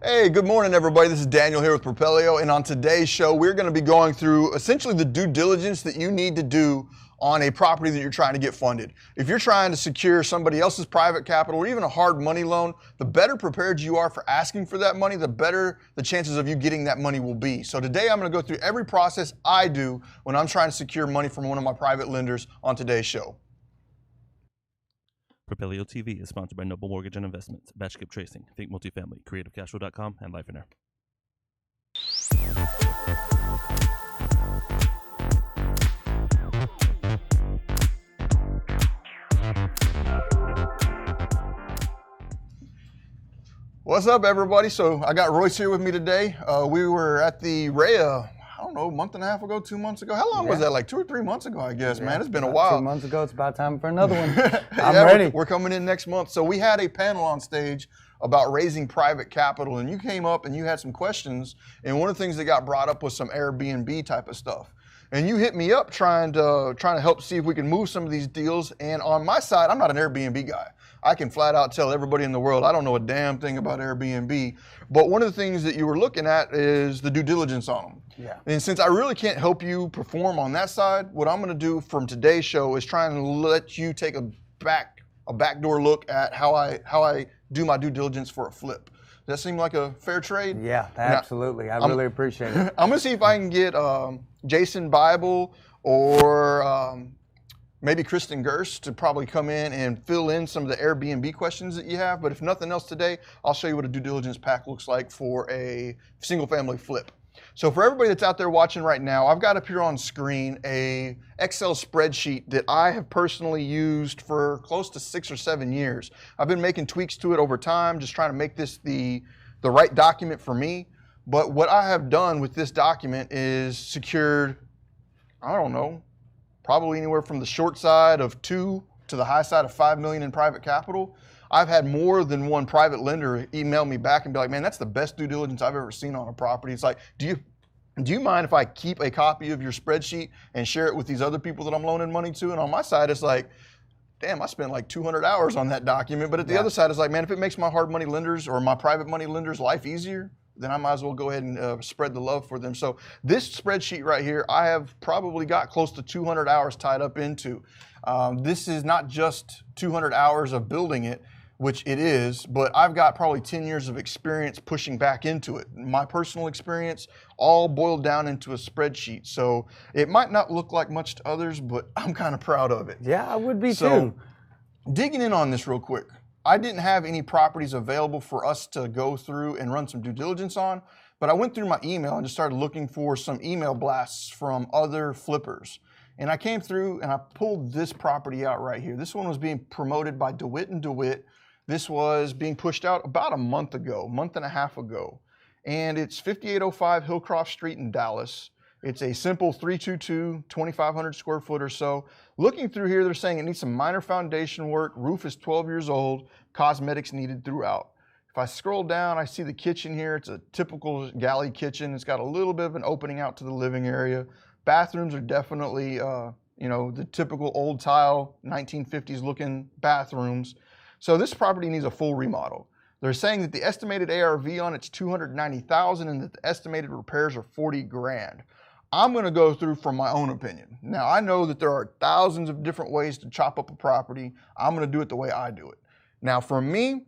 Hey, good morning, everybody. This is Daniel here with Propelyo, and on today's show, we're going to be going through essentially the due diligence that you need to do on a property that you're trying to get funded. If you're trying to secure somebody else's private capital or even a hard money loan, the better prepared you are for asking for that money, the better the chances of you getting that money will be. So today, I'm going to go through every process I do when I'm trying to secure money from one of my private lenders on today's show. Propelio TV is sponsored by Noble Mortgage and Investments, Batch Skip Tracing, Think Multifamily, CreativeCashflow.com, and Life and Air. What's up, everybody? So I got Royce here with me today. We were at the Rehab, I don't know, a month and a half ago, 2 months ago. How long was that? Like 2 or 3 months ago, I guess, man. It's been a while. 2 months ago. It's about time for another one. I'm ready. We're coming in next month. So we had a panel on stage about raising private capital, and you came up and you had some questions, and one of the things that got brought up was some Airbnb type of stuff. And you hit me up trying to help see if we can move some of these deals. And on my side, I'm not an Airbnb guy. I can flat out tell everybody in the world I don't know a damn thing about Airbnb. But one of the things that you were looking at is the due diligence on them. Yeah. And since I really can't help you perform on that side, what I'm going to do from today's show is try and let you take a backdoor look at how I do my due diligence for a flip. Does that seem like a fair trade? Yeah, absolutely. I really appreciate it. I'm going to see if I can get Jason Bible or maybe Kristen Gerst to probably come in and fill in some of the Airbnb questions that you have. But if nothing else today, I'll show you what a due diligence pack looks like for a single family flip. So for everybody that's out there watching right now, I've got up here on screen a Excel spreadsheet that I have personally used for close to 6 or 7 years. I've been making tweaks to it over time, just trying to make this the right document for me. But what I have done with this document is secured, I don't know, probably anywhere from the short side of 2 to the high side of 5 million in private capital. I've had more than one private lender email me back and be like, man, that's the best due diligence I've ever seen on a property. It's like, do you mind if I keep a copy of your spreadsheet and share it with these other people that I'm loaning money to? And on my side, it's like, damn, I spent like 200 hours on that document. But at the other side, it's like, man, if it makes my hard money lenders or my private money lenders' life easier, then I might as well go ahead and spread the love for them. So this spreadsheet right here, I have probably got close to 200 hours tied up into. This is not just 200 hours of building it, which it is, but I've got probably 10 years of experience pushing back into it. My personal experience all boiled down into a spreadsheet. So it might not look like much to others, but I'm kind of proud of it. Yeah, I would be So, too. digging in on this real quick, I didn't have any properties available for us to go through and run some due diligence on, but I went through my email and just started looking for some email blasts from other flippers. And I came through and I pulled this property out right here. This one was being promoted by DeWitt & DeWitt. This was being pushed out about a month and a half ago. And it's 5805 Hillcroft Street in Dallas. It's a simple 322, 2,500 square foot or so. Looking through here, they're saying it needs some minor foundation work. Roof is 12 years old. Cosmetics needed throughout. If I scroll down, I see the kitchen here. It's a typical galley kitchen. It's got a little bit of an opening out to the living area. Bathrooms are definitely, the typical old tile, 1950s looking bathrooms. So this property needs a full remodel. They're saying that the estimated ARV on it's $290,000 and that the estimated repairs are $40,000. I'm going to go through from my own opinion. Now, I know that there are thousands of different ways to chop up a property. I'm going to do it the way I do it. Now, for me,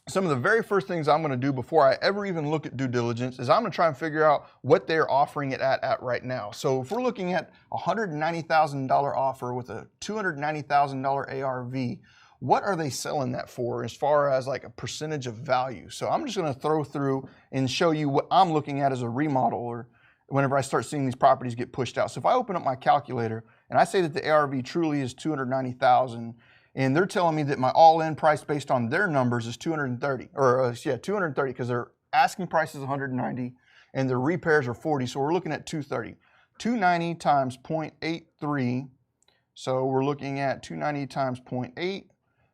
some of the very first things I'm going to do before I ever even look at due diligence is I'm going to try and figure out what they're offering it at right now. So if we're looking at a $190,000 offer with a $290,000 ARV, what are they selling that for as far as like a percentage of value? So I'm just going to throw through and show you what I'm looking at as a remodeler whenever I start seeing these properties get pushed out. So if I open up my calculator and I say that the ARV truly is $290,000, and they're telling me that my all-in price based on their numbers is $230 because their asking price is $190 and their repairs are $40. So we're looking at $230. $290 times 0.83. So we're looking at $290 times 0.8.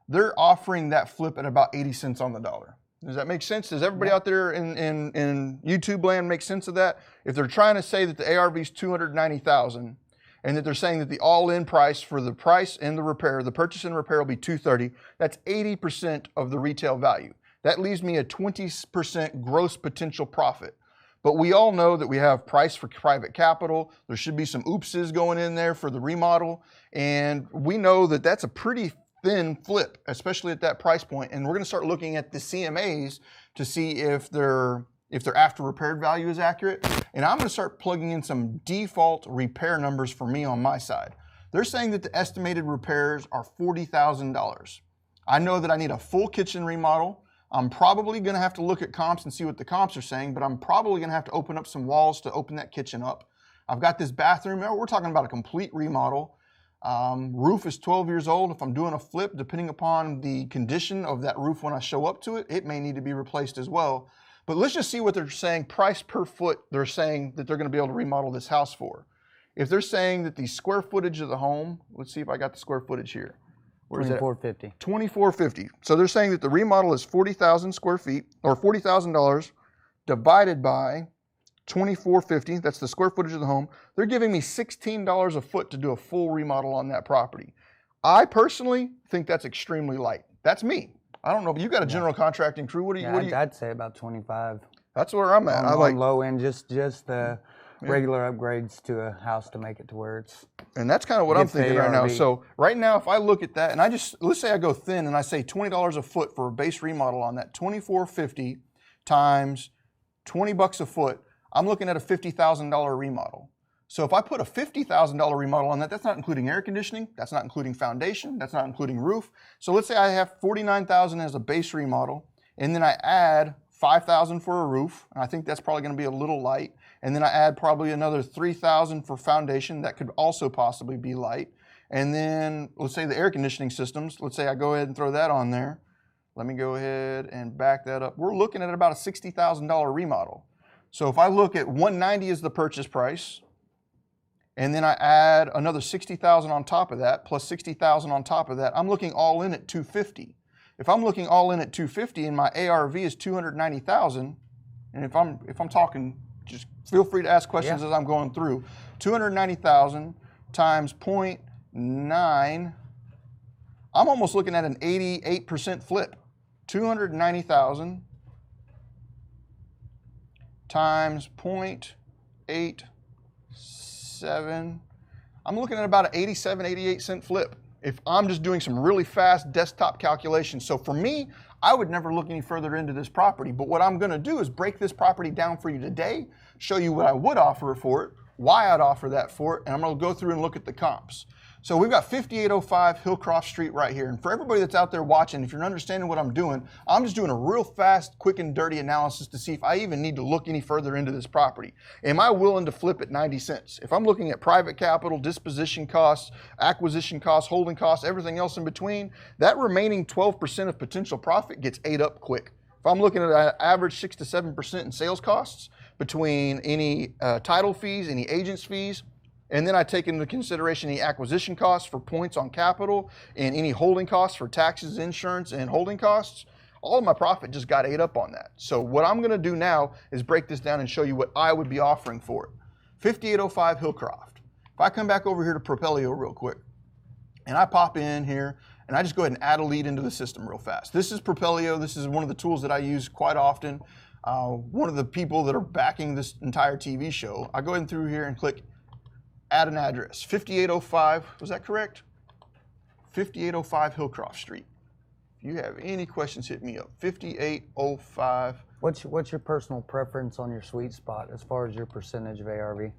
They're offering that flip at about 80 cents on the dollar. Does that make sense? Does everybody out there in YouTube land make sense of that? If they're trying to say that the ARV is $290,000 and that they're saying that the all-in price for the price and the repair, the purchase and repair will be $230, that's 80% of the retail value. That leaves me a 20% gross potential profit. But we all know that we have price for private capital. There should be some oopses going in there for the remodel. And we know that that's a pretty thin flip, especially at that price point. And we're going to start looking at the CMAs to see if their after repaired value is accurate. And I'm going to start plugging in some default repair numbers for me on my side. They're saying that the estimated repairs are $40,000. I know that I need a full kitchen remodel. I'm probably going to have to look at comps and see what the comps are saying, but I'm probably going to have to open up some walls to open that kitchen up. I've got this bathroom. We're talking about a complete remodel. Roof is 12 years old. If I'm doing a flip, depending upon the condition of that roof when I show up to it, it may need to be replaced as well. But let's just see what they're saying. Price per foot, they're saying that they're going to be able to remodel this house for. If they're saying that the square footage of the home, let's see if I got the square footage here. Where is that? 2450. 2450. So they're saying that the remodel is 40,000 square feet, or $40,000 divided by 2450. That's the square footage of the home. They're giving me $16 a foot to do a full remodel on that property. I personally think that's extremely light. That's me. I don't know, but you got a general contracting crew. What do you? I'd say about 25. That's where I'm at. On low end, just the regular upgrades to a house to make it to where it's. And that's kind of what I'm thinking right now. ARV. So right now, if I look at that, and let's say I go thin and I say $20 a foot for a base remodel on that, $24.50 times $20 a foot, I'm looking at a $50,000 remodel. So if I put a $50,000 remodel on that, that's not including air conditioning, that's not including foundation, that's not including roof. So let's say I have $49,000 as a base remodel, and then I add $5,000 for a roof, and I think that's probably going to be a little light. And then I add probably another $3,000 for foundation. That could also possibly be light. And then let's say the air conditioning systems, let's say I go ahead and throw that on there. Let me go ahead and back that up. We're looking at about a $60,000 remodel. So if I look at $190 as the purchase price, and then I add another $60,000 on top of that, plus $60,000 on top of that, I'm looking all in at $250. If I'm looking all in at $250 and my ARV is $290,000, and if I'm talking, just feel free to ask questions as I'm going through. $290,000 times 0.9, I'm almost looking at an 88% flip. $290,000 times 0.87, I'm looking at about an 87, 88 cent flip if I'm just doing some really fast desktop calculations. So for me, I would never look any further into this property, but what I'm going to do is break this property down for you today, show you what I would offer for it, why I'd offer that for it, and I'm going to go through and look at the comps. So we've got 5805 Hillcroft Street right here. And for everybody that's out there watching, if you're understanding what I'm doing, I'm just doing a real fast, quick and dirty analysis to see if I even need to look any further into this property. Am I willing to flip at 90 cents? If I'm looking at private capital, disposition costs, acquisition costs, holding costs, everything else in between, that remaining 12% of potential profit gets ate up quick. If I'm looking at an average 6 to 7% in sales costs between any title fees, any agent's fees, and then I take into consideration the acquisition costs for points on capital and any holding costs for taxes, insurance, and holding costs, all of my profit just got ate up on that. So what I'm going to do now is break this down and show you what I would be offering for it. 5805 Hillcroft. If I come back over here to Propelyo real quick, and I pop in here, and I just go ahead and add a lead into the system real fast. This is Propelyo. This is one of the tools that I use quite often. One of the people that are backing this entire TV show, I go ahead and through here and click add an address, 5805, was that correct? 5805 Hillcroft Street. If you have any questions, hit me up, 5805. What's your personal preference on your sweet spot as far as your percentage of ARV?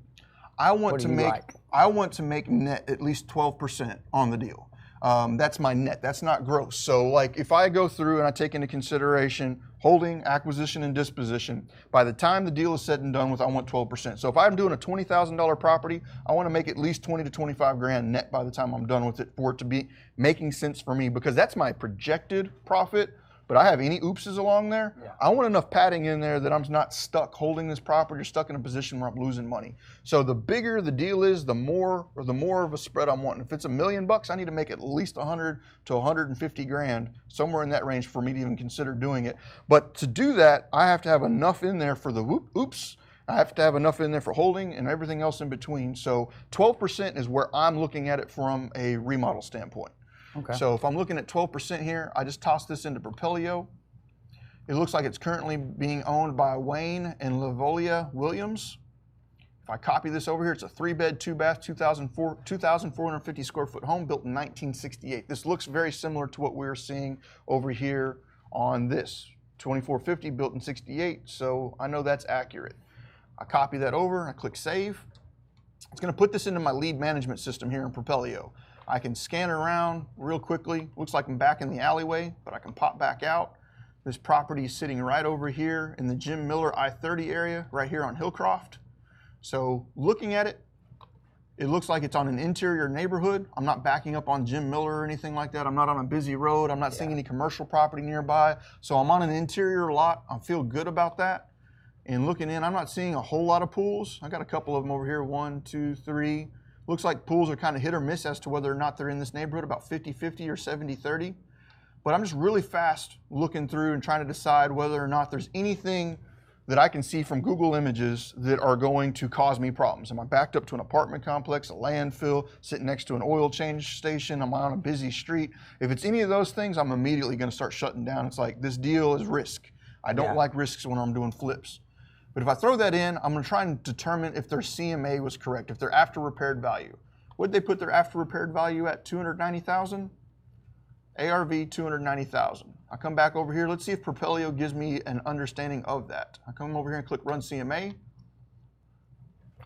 I want to make net at least 12% on the deal. That's my net, that's not gross. So like if I go through and I take into consideration holding, acquisition, and disposition, by the time the deal is said and done with, I want 12%. So if I'm doing a $20,000 property, I want to make at least 20 to 25 grand net by the time I'm done with it for it to be making sense for me, because that's my projected profit. But I have any oopses along there, I want enough padding in there that I'm not stuck holding this property or stuck in a position where I'm losing money. So the bigger the deal is, the more of a spread I'm wanting. If it's $1 million, I need to make at least 100 to 150 grand, somewhere in that range for me to even consider doing it. But to do that, I have to have enough in there for the oops. I have to have enough in there for holding and everything else in between. So 12% is where I'm looking at it from a remodel standpoint. Okay. So if I'm looking at 12% here, I just toss this into Propelyo. It looks like it's currently being owned by Wayne and Lavolia Williams. If I copy this over here, it's a 3-bed, 2-bath, 2,450 square foot home built in 1968. This looks very similar to what we're seeing over here on this. 2450 built in 68, so I know that's accurate. I copy that over, I click save. It's going to put this into my lead management system here in Propelyo. I can scan around real quickly. Looks like I'm back in the alleyway, but I can pop back out. This property is sitting right over here in the Jim Miller I-30 area, right here on Hillcroft. So looking at it, it looks like it's on an interior neighborhood. I'm not backing up on Jim Miller or anything like that. I'm not on a busy road. I'm not seeing any commercial property nearby. So I'm on an interior lot. I feel good about that. And looking in, I'm not seeing a whole lot of pools. I got a couple of them over here, 1, 2, 3. Looks like pools are kind of hit or miss as to whether or not they're in this neighborhood, about 50-50 or 70-30. But I'm just really fast looking through and trying to decide whether or not there's anything that I can see from Google Images that are going to cause me problems. Am I backed up to an apartment complex, a landfill, sitting next to an oil change station? Am I on a busy street? If it's any of those things, I'm immediately going to start shutting down. It's like, this deal is risk. I don't like risks when I'm doing flips. But if I throw that in, I'm going to try and determine if their CMA was correct, if their after repaired value. What did they put their after repaired value at? 290,000? ARV 290,000. I come back over here. Let's see if Propelyo gives me an understanding of that. I come over here and click Run CMA.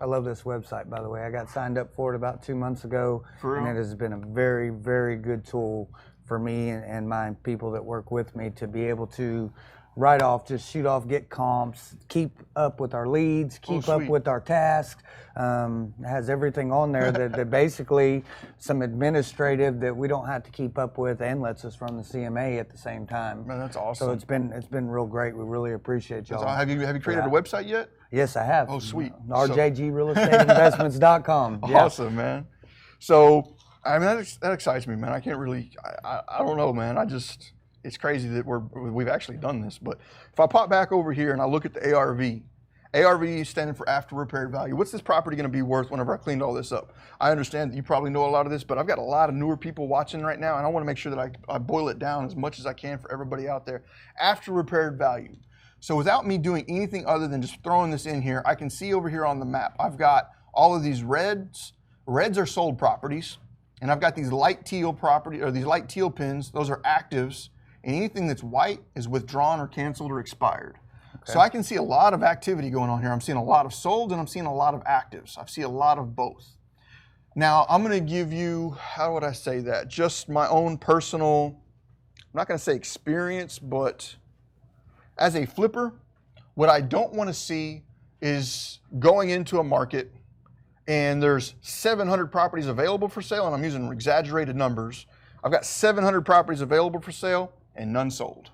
I love this website, by the way. I got signed up for it about 2 months ago, For real? and it has been a very, very good tool for me and my people that work with me to be able to write off, just shoot off, get comps, keep up with our leads, keep up with our tasks. It has everything on there that basically some administrative that we don't have to keep up with, and lets us run the CMA at the same time. Man, that's awesome. So it's been real great. We really appreciate y'all. Have you created a website yet? Yes, I have. Oh, sweet. RJGRealestateInvestments.com. Awesome, man. So, I mean, that excites me, man. I can't really, I don't know, man. It's crazy that we've actually done this. But if I pop back over here and I look at the ARV is standing for after repaired value. What's this property going to be worth whenever I cleaned all this up? I understand that you probably know a lot of this, but I've got a lot of newer people watching right now, and I want to make sure that I boil it down as much as I can for everybody out there. After repaired value. So without me doing anything other than just throwing this in here, I can see over here on the map, I've got all of these reds. Reds are sold properties, and I've got these light teal property, or these light teal pins. Those are actives. And anything that's white is withdrawn or canceled or expired. Okay. So I can see a lot of activity going on here. I'm seeing a lot of sold and I'm seeing a lot of actives. I see a lot of both. Now I'm gonna give you, how would I say that? Just my own personal, I'm not gonna say experience, but as a flipper, what I don't wanna see is going into a market and there's 700 properties available for sale, and I'm using exaggerated numbers. I've got 700 properties available for sale and none sold.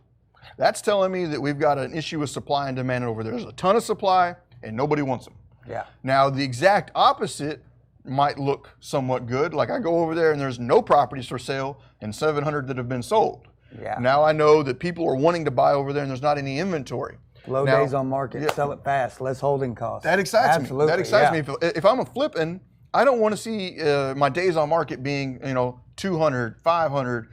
That's telling me that we've got an issue with supply and demand over there. There's a ton of supply and nobody wants them. Yeah. Now the exact opposite might look somewhat good. Like I go over there and there's no properties for sale and 700 that have been sold. Yeah. Now I know that people are wanting to buy over there and there's not any inventory. Low days on market, sell it fast, less holding costs. That excites Absolutely, me. That excites me. If I'm a flipping, I don't want to see my days on market being, 200, 500,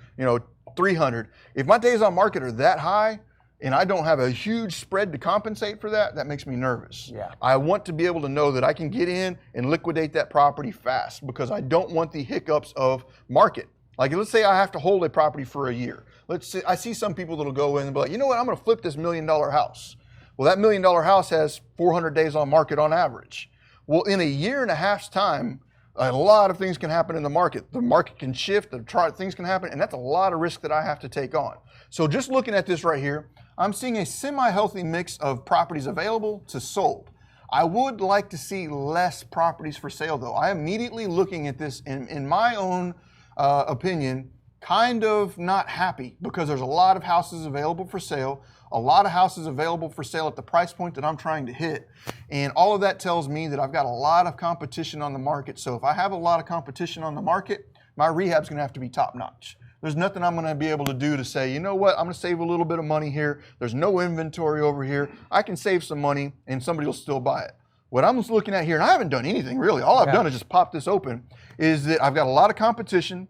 300. If my days on market are that high and I don't have a huge spread to compensate for that, that makes me nervous. Yeah. I want to be able to know that I can get in and liquidate that property fast because I don't want the hiccups of market. Like let's say I have to hold a property for a year. Let's say I see some people that'll go in and be like, you know what, I'm gonna flip this $1 million house. Well, that $1 million house has 400 days on market on average. Well, in a year and a half's time, a lot of things can happen in the market. The market can shift, things can happen, and that's a lot of risk that I have to take on. So just looking at this right here, I'm seeing a semi-healthy mix of properties available to sold. I would like to see less properties for sale though. I am immediately looking at this in my own opinion, kind of not happy because there's a lot of houses available for sale, a lot of houses available for sale at the price point that I'm trying to hit. And all of that tells me that I've got a lot of competition on the market. So if I have a lot of competition on the market, my rehab's gonna have to be top notch. There's nothing I'm gonna be able to do to say, you know what, I'm gonna save a little bit of money here. There's no inventory over here. I can save some money and somebody will still buy it. What I'm just looking at here, and I haven't done anything really, all I've done is just pop this open, is that I've got a lot of competition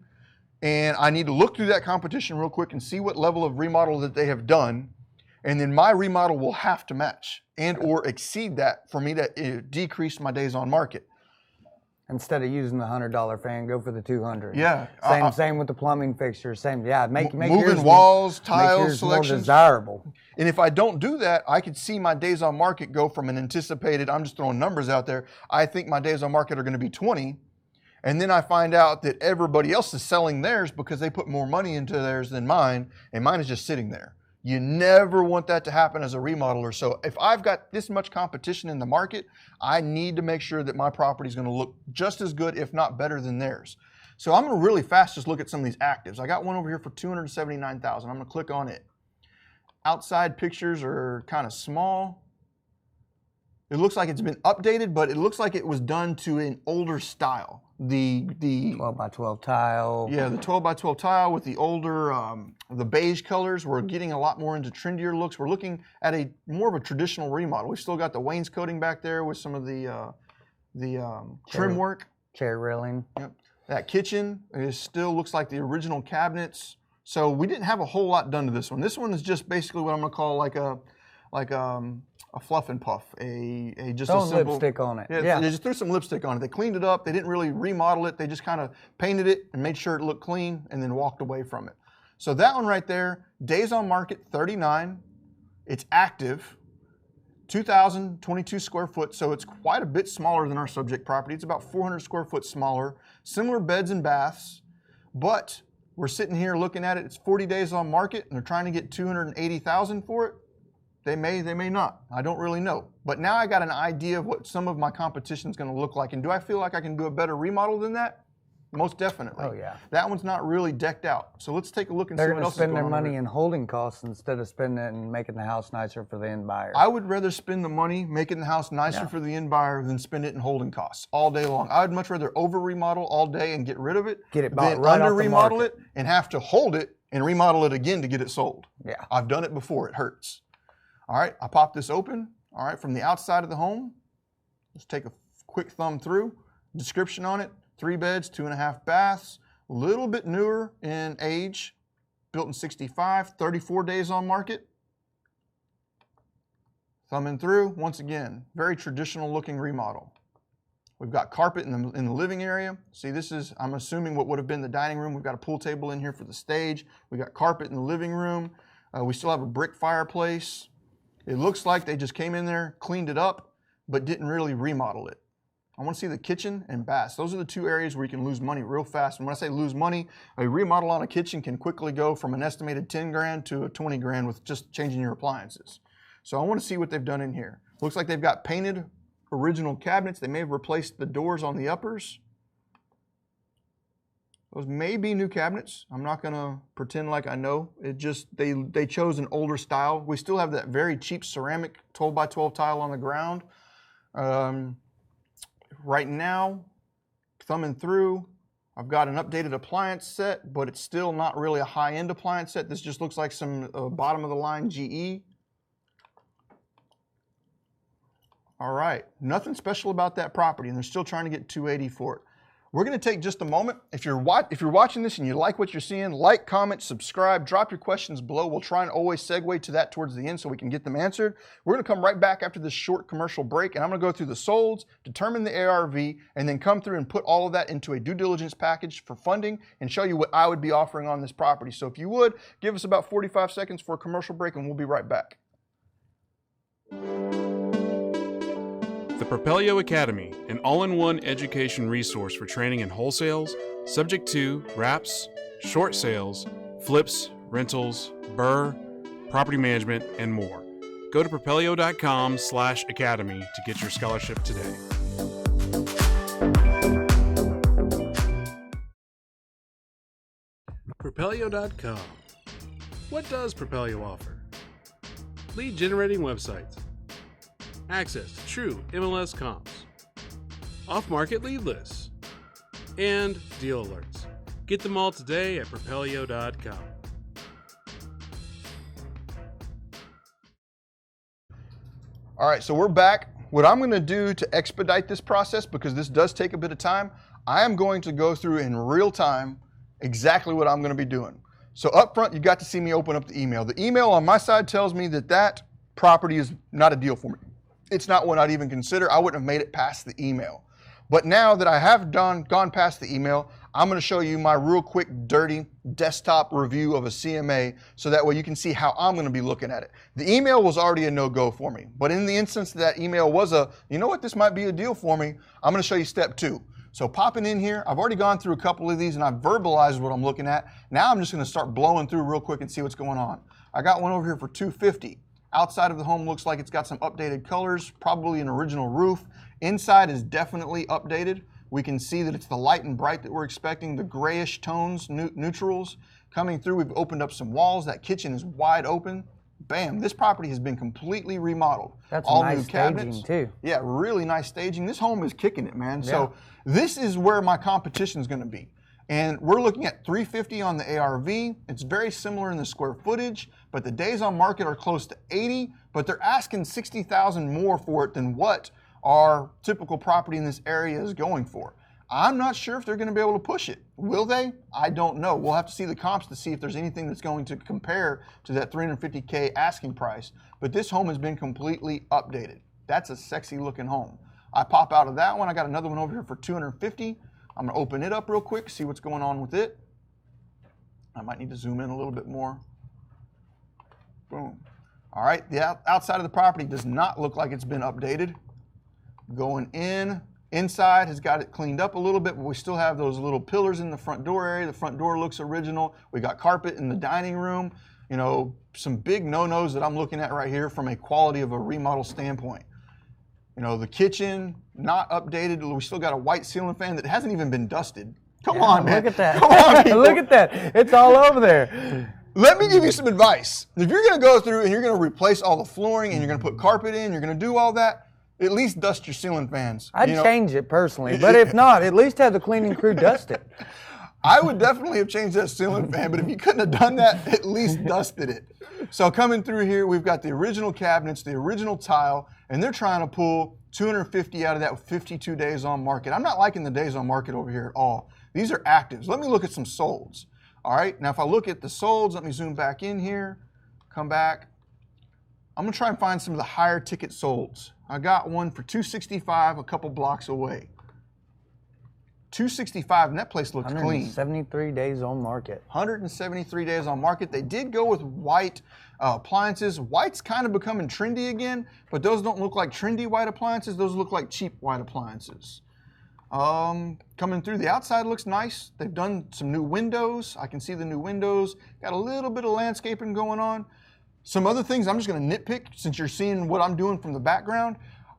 and I need to look through that competition real quick and see what level of remodel that they have done. And then my remodel will have to match and or exceed that for me to decrease my days on market. Instead of using the $100 fan, go for the 200. Yeah. Same with the plumbing fixtures. Same. Yeah. Make moving yours, walls, make tiles, yours more selections. desirable. And if I don't do that, I could see my days on market go from an anticipated, I'm just throwing numbers out there, I think my days on market are going to be 20. And then I find out that everybody else is selling theirs because they put more money into theirs than mine, and mine is just sitting there. You never want that to happen as a remodeler. So if I've got this much competition in the market, I need to make sure that my property is going to look just as good, if not better than theirs. So I'm going to really fast just look at some of these actives. I got one over here for $279,000. I'm going to click on it. Outside pictures are kind of small. It looks like it's been updated, but it looks like it was done to an older style. The 12 by 12 tile. Yeah, the 12 by 12 tile with the older, the beige colors. We're getting a lot more into trendier looks. We're looking at a more of a traditional remodel. We've still got the wainscoting back there with some of the trim work. Chair railing. Yep. That kitchen still looks like the original cabinets. So we didn't have a whole lot done to this one. This one is just basically what I'm gonna call like a fluff and puff, just a simple lipstick on it. Yeah, they just threw some lipstick on it. They cleaned it up. They didn't really remodel it. They just kind of painted it and made sure it looked clean and then walked away from it. So that one right there, days on market 39. It's active, 2,022 square foot. So it's quite a bit smaller than our subject property. It's about 400 square foot smaller. Similar beds and baths, but we're sitting here looking at it. It's 40 days on market, and they're trying to get 280,000 for it. They may not. I don't really know. But now I got an idea of what some of my competition is going to look like. And do I feel like I can do a better remodel than that? Most definitely. Oh, yeah. That one's not really decked out. So let's take a look and see They're what going to else is going spend on. their money in holding costs instead of spending it and making the house nicer for the end buyer. I would rather spend the money making the house nicer for the end buyer than spend it in holding costs all day long. I would much rather over remodel all day and get rid of it, Get it bought than right under off the remodel market. it and have to hold it and remodel it again to get it sold. Yeah. I've done it before. It hurts. All right, I pop this open. All right, from the outside of the home, let's take a quick thumb through. Description on it, 3 beds, 2.5 baths, a little bit newer in age, built in 65, 34 days on market. Thumbing through, once again, very traditional looking remodel. We've got carpet in the living area. See, this is, I'm assuming, what would have been the dining room. We've got a pool table in here for the stage. We got carpet in the living room. We still have a brick fireplace. It looks like they just came in there, cleaned it up, but didn't really remodel it. I want to see the kitchen and baths. Those are the 2 areas where you can lose money real fast. And when I say lose money, a remodel on a kitchen can quickly go from an estimated 10 grand to a 20 grand with just changing your appliances. So I want to see what they've done in here. Looks like they've got painted original cabinets. They may have replaced the doors on the uppers. Those may be new cabinets. I'm not going to pretend like I know. It just, they chose an older style. We still have that very cheap ceramic 12 by 12 tile on the ground. Right now, thumbing through, I've got an updated appliance set, but it's still not really a high-end appliance set. This just looks like some bottom of the line GE. All right, nothing special about that property, and they're still trying to get 280 for it. We're going to take just a moment. If you're watching this and you like what you're seeing, like, comment, subscribe, drop your questions below. We'll try and always segue to that towards the end so we can get them answered. We're going to come right back after this short commercial break, and I'm going to go through the solds, determine the ARV, and then come through and put all of that into a due diligence package for funding and show you what I would be offering on this property. So if you would, give us about 45 seconds for a commercial break, and we'll be right back. The Propelyo Academy, an all-in-one education resource for training in wholesales, subject to wraps, short sales, flips, rentals, BRRRR, property management, and more. Go to propelyo.com/academy to get your scholarship today. Propelyo.com. What does Propelyo offer? Lead generating websites. Access to true MLS comps, off-market lead lists, and deal alerts. Get them all today at Propelyo.com. All right, so we're back. What I'm going to do to expedite this process, because this does take a bit of time, I am going to go through in real time exactly what I'm going to be doing. So up front, you got to see me open up the email. The email on my side tells me that that property is not a deal for me. It's not one I'd even consider. I wouldn't have made it past the email. But now that I have gone past the email, I'm going to show you my real quick, dirty desktop review of a CMA so that way you can see how I'm going to be looking at it. The email was already a no-go for me. But in the instance that email was you know what, this might be a deal for me, I'm going to show you step 2. So popping in here, I've already gone through a couple of these and I've verbalized what I'm looking at. Now I'm just going to start blowing through real quick and see what's going on. I got one over here for $250. Outside of the home looks like it's got some updated colors, probably an original roof. Inside is definitely updated. We can see that it's the light and bright that we're expecting, the grayish tones, neutrals coming through. We've opened up some walls. That kitchen is wide open. Bam, this property has been completely remodeled. That's all nice new cabinets staging too. Yeah, really nice staging. This home is kicking it, man. Yeah. So this is where my competition is going to be. And we're looking at $350 on the ARV. It's very similar in the square footage, but the days on market are close to 80, but they're asking $60,000 more for it than what our typical property in this area is going for. I'm not sure if they're going to be able to push it. Will they? I don't know. We'll have to see the comps to see if there's anything that's going to compare to that $350K asking price. But this home has been completely updated. That's a sexy looking home. I pop out of that one. I got another one over here for $250. I'm going to open it up real quick, see what's going on with it. I might need to zoom in a little bit more. Boom. All right, the outside of the property does not look like it's been updated. Going in, inside has got it cleaned up a little bit, but we still have those little pillars in the front door area. The front door looks original. We got carpet in the dining room. You know, some big no-nos that I'm looking at right here from a quality of a remodel standpoint. You know, the kitchen, not updated. We still got a white ceiling fan that hasn't even been dusted. Come on, man. Look at that. Come on, people. Look at that. It's all over there. Let me give you some advice. If you're going to go through and you're going to replace all the flooring and you're going to put carpet in, you're going to do all that, at least dust your ceiling fans. I'd change it personally, but if not, at least have the cleaning crew dust it. I would definitely have changed that ceiling fan, but if you couldn't have done that, at least dusted it. So coming through here, we've got the original cabinets, the original tile, and they're trying to pull $250 out of that with 52 days on market. I'm not liking the days on market over here at all. These are actives. Let me look at some solds. All right, now if I look at the solds, let me zoom back in here, come back. I'm gonna try and find some of the higher ticket solds. I got one for $265 a couple blocks away. $265, and that place looks clean. 173 days on market. 173 days on market. They did go with white appliances. White's kind of becoming trendy again, but those don't look like trendy white appliances. Those look like cheap white appliances. Coming through, the outside looks nice. They've done some new windows. I can see the new windows. Got a little bit of landscaping going on. Some other things I'm just going to nitpick since you're seeing what I'm doing from the background.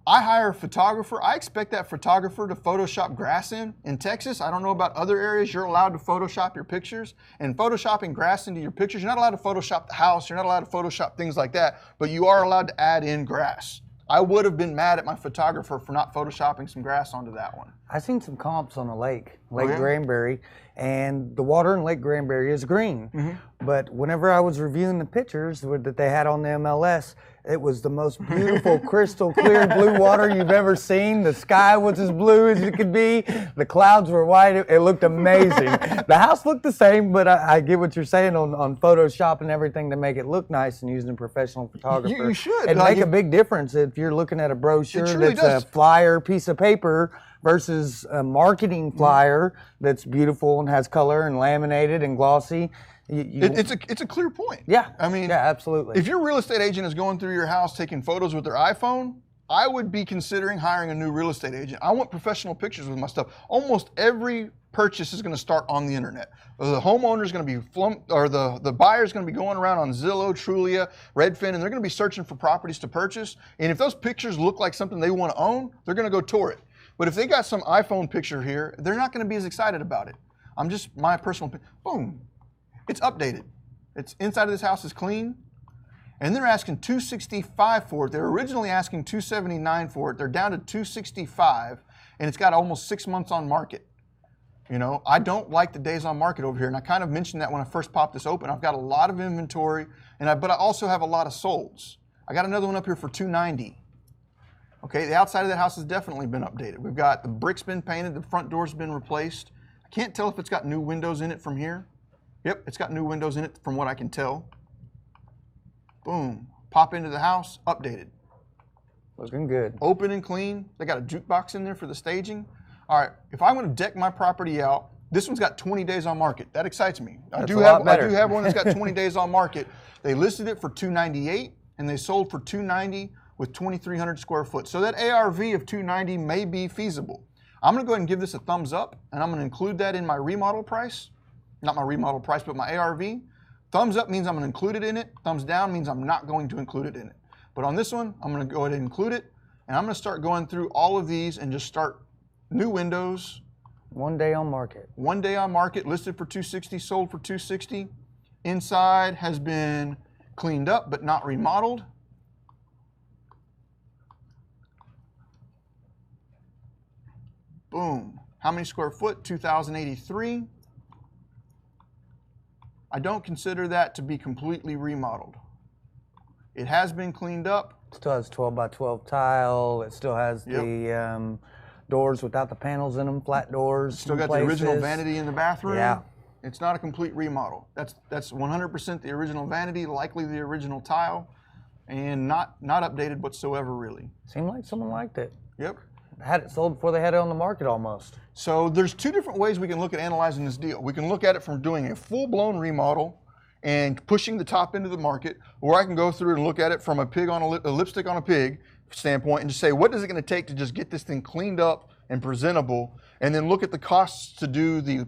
I hire a photographer. I expect that photographer to Photoshop grass in. In Texas, I don't know about other areas, you're allowed to Photoshop your pictures. And Photoshopping grass into your pictures, you're not allowed to Photoshop the house, you're not allowed to Photoshop things like that, but you are allowed to add in grass. I would have been mad at my photographer for not Photoshopping some grass onto that one. I seen some comps on the Lake yeah? Granbury, and the water in Lake Granbury is green. But whenever I was reviewing the pictures that they had on the MLS, it was the most beautiful, crystal clear blue water you've ever seen. The sky was as blue as it could be. The clouds were white. It looked amazing. The house looked the same, but I get what you're saying on Photoshop and everything to make it look nice and using a professional photographer. You should. It'd make a big difference if you're looking at a brochure that's does. a flyer piece of paper versus a marketing flyer that's beautiful and has color and laminated and glossy. It's a clear point. Yeah. I mean, yeah, absolutely. If your real estate agent is going through your house taking photos with their iPhone, I would be considering hiring a new real estate agent. I want professional pictures with my stuff. Almost every purchase is going to start on the internet. The homeowner is going to be the buyer is going to be going around on Zillow, Trulia, Redfin, and they're going to be searching for properties to purchase. And if those pictures look like something they want to own, they're going to go tour it. But if they got some iPhone picture here, they're not going to be as excited about it. I'm just my personal boom. It's updated. It's inside of this house is clean. And they're asking $265 for it. They're originally asking $279 for it. They're down to $265, and it's got almost 6 months on market. You know, I don't like the days on market over here, and I kind of mentioned that when I first popped this open. I've got a lot of inventory, but I also have a lot of solds. I got another one up here for $290. Okay, the outside of that house has definitely been updated. We've got the bricks been painted, the front door's been replaced. I can't tell if it's got new windows in it from here. Yep, it's got new windows in it from what I can tell. Boom. Pop into the house, updated. Looking good. Open and clean. They got a jukebox in there for the staging. All right, if I want to deck my property out, this one's got 20 days on market. That excites me. I do have one that's got 20 days on market. They listed it for $298 and they sold for $290 with 2,300 square foot. So that ARV of $290 may be feasible. I'm going to go ahead and give this a thumbs up, and I'm going to include that in my remodel price. Not my remodel price, but my ARV. Thumbs up means I'm going to include it in it. Thumbs down means I'm not going to include it in it. But on this one, I'm going to go ahead and include it, and I'm going to start going through all of these and just start new windows. 1 day on market. 1 day on market, listed for $260, sold for $260. Inside has been cleaned up but not remodeled. Boom. How many square foot? 2,083. I don't consider that to be completely remodeled. It has been cleaned up. Still has 12 by 12 tile. It still has the doors without the panels in them, flat doors. Still got the original vanity in the bathroom. Yeah. It's not a complete remodel. That's 100% the original vanity, likely the original tile, and not updated whatsoever, really. Seemed like someone liked it. Yep. Had it sold before they had it on the market almost. So there's two different ways we can look at analyzing this deal. We can look at it from doing a full-blown remodel and pushing the top end of the market, or I can go through and look at it from a lipstick on a pig standpoint and just say, what is it going to take to just get this thing cleaned up and presentable, and then look at the costs to do the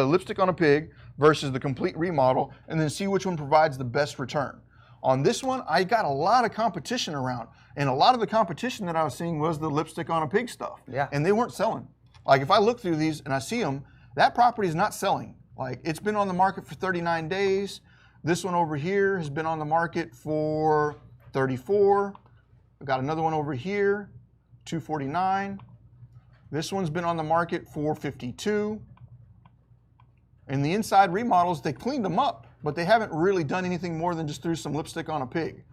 lipstick on a pig versus the complete remodel, and then see which one provides the best return. On this one, I got a lot of competition around, and a lot of the competition that I was seeing was the lipstick on a pig stuff. Yeah. And they weren't selling. Like if I look through these and I see them, that property is not selling. Like it's been on the market for 39 days. This one over here has been on the market for 34. I've got another one over here, 249. This one's been on the market for 52. And the inside remodels, they cleaned them up, but they haven't really done anything more than just threw some lipstick on a pig.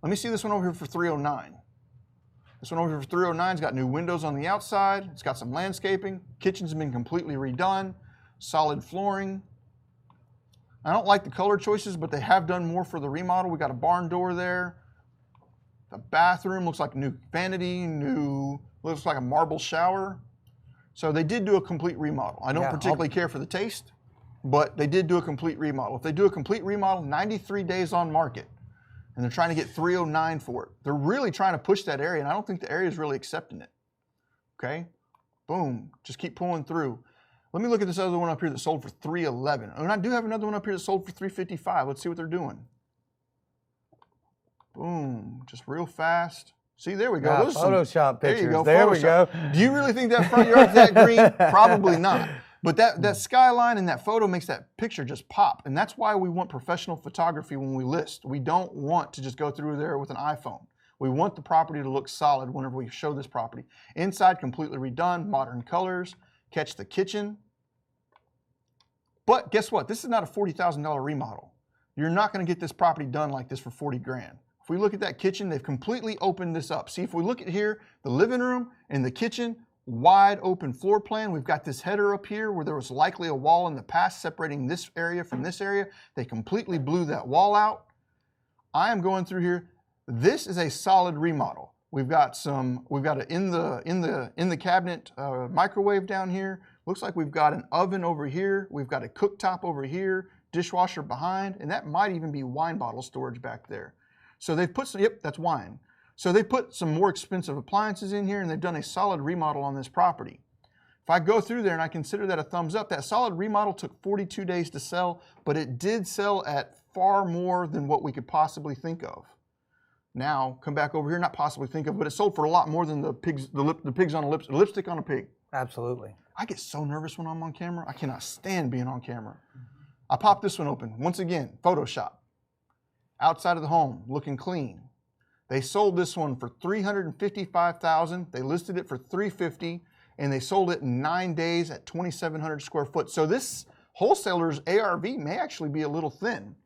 Let me see this one over here for 309. This one over here for 309's got new windows on the outside. It's got some landscaping. Kitchen's been completely redone. Solid flooring. I don't like the color choices, but they have done more for the remodel. We got a barn door there. The bathroom looks like new vanity, looks like a marble shower. So they did do a complete remodel. I don't particularly care for the taste, but they did do a complete remodel. If they do a complete remodel, 93 days on market, and they're trying to get 309 for it. They're really trying to push that area, and I don't think the area is really accepting it. Okay, boom, just keep pulling through. Let me look at this other one up here that sold for 311. And I do have another one up here that sold for 355. Let's see what they're doing. Boom, just real fast. See, there we go. Those Photoshop pictures. There you go. There we go. Do you really think that front yard's that green? Probably not. But that skyline and that photo makes that picture just pop. And that's why we want professional photography when we list. We don't want to just go through there with an iPhone. We want the property to look solid whenever we show this property. Inside, completely redone, modern colors. Catch the kitchen. But guess what? This is not a $40,000 remodel. You're not going to get this property done like this for 40 grand. If we look at that kitchen, they've completely opened this up. See, if we look at here, the living room and the kitchen, wide open floor plan. We've got this header up here where there was likely a wall in the past separating this area from this area. They completely blew that wall out. I am going through here. This is a solid remodel. We've got an in the cabinet microwave down here. Looks like we've got an oven over here. We've got a cooktop over here, dishwasher behind, and that might even be wine bottle storage back there. So they've put some, yep, that's wine. So they put some more expensive appliances in here, and they've done a solid remodel on this property. If I go through there and I consider that a thumbs up, that solid remodel took 42 days to sell, but it did sell at far more than what we could possibly think of. Now, come back over here, not possibly think of, but it sold for a lot more than the pigs on a lipstick on a pig. Absolutely. I get so nervous when I'm on camera. I cannot stand being on camera. I pop this one open. Once again, Photoshop. Outside of the home, looking clean. They sold this one for $355,000. They listed it for $350,000, and they sold it in 9 days at 2,700 square foot. So this wholesaler's ARV may actually be a little thin,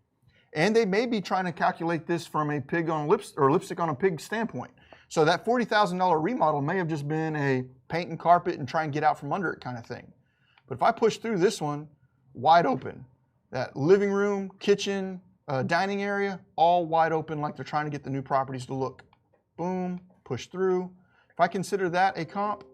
and they may be trying to calculate this from a lipstick on a pig standpoint. So that $40,000 remodel may have just been a paint and carpet and try and get out from under it kind of thing. But if I push through this one, wide open. that living room, kitchen, dining area, all wide open like they're trying to get the new properties to look. Boom, push through. If I consider that a comp,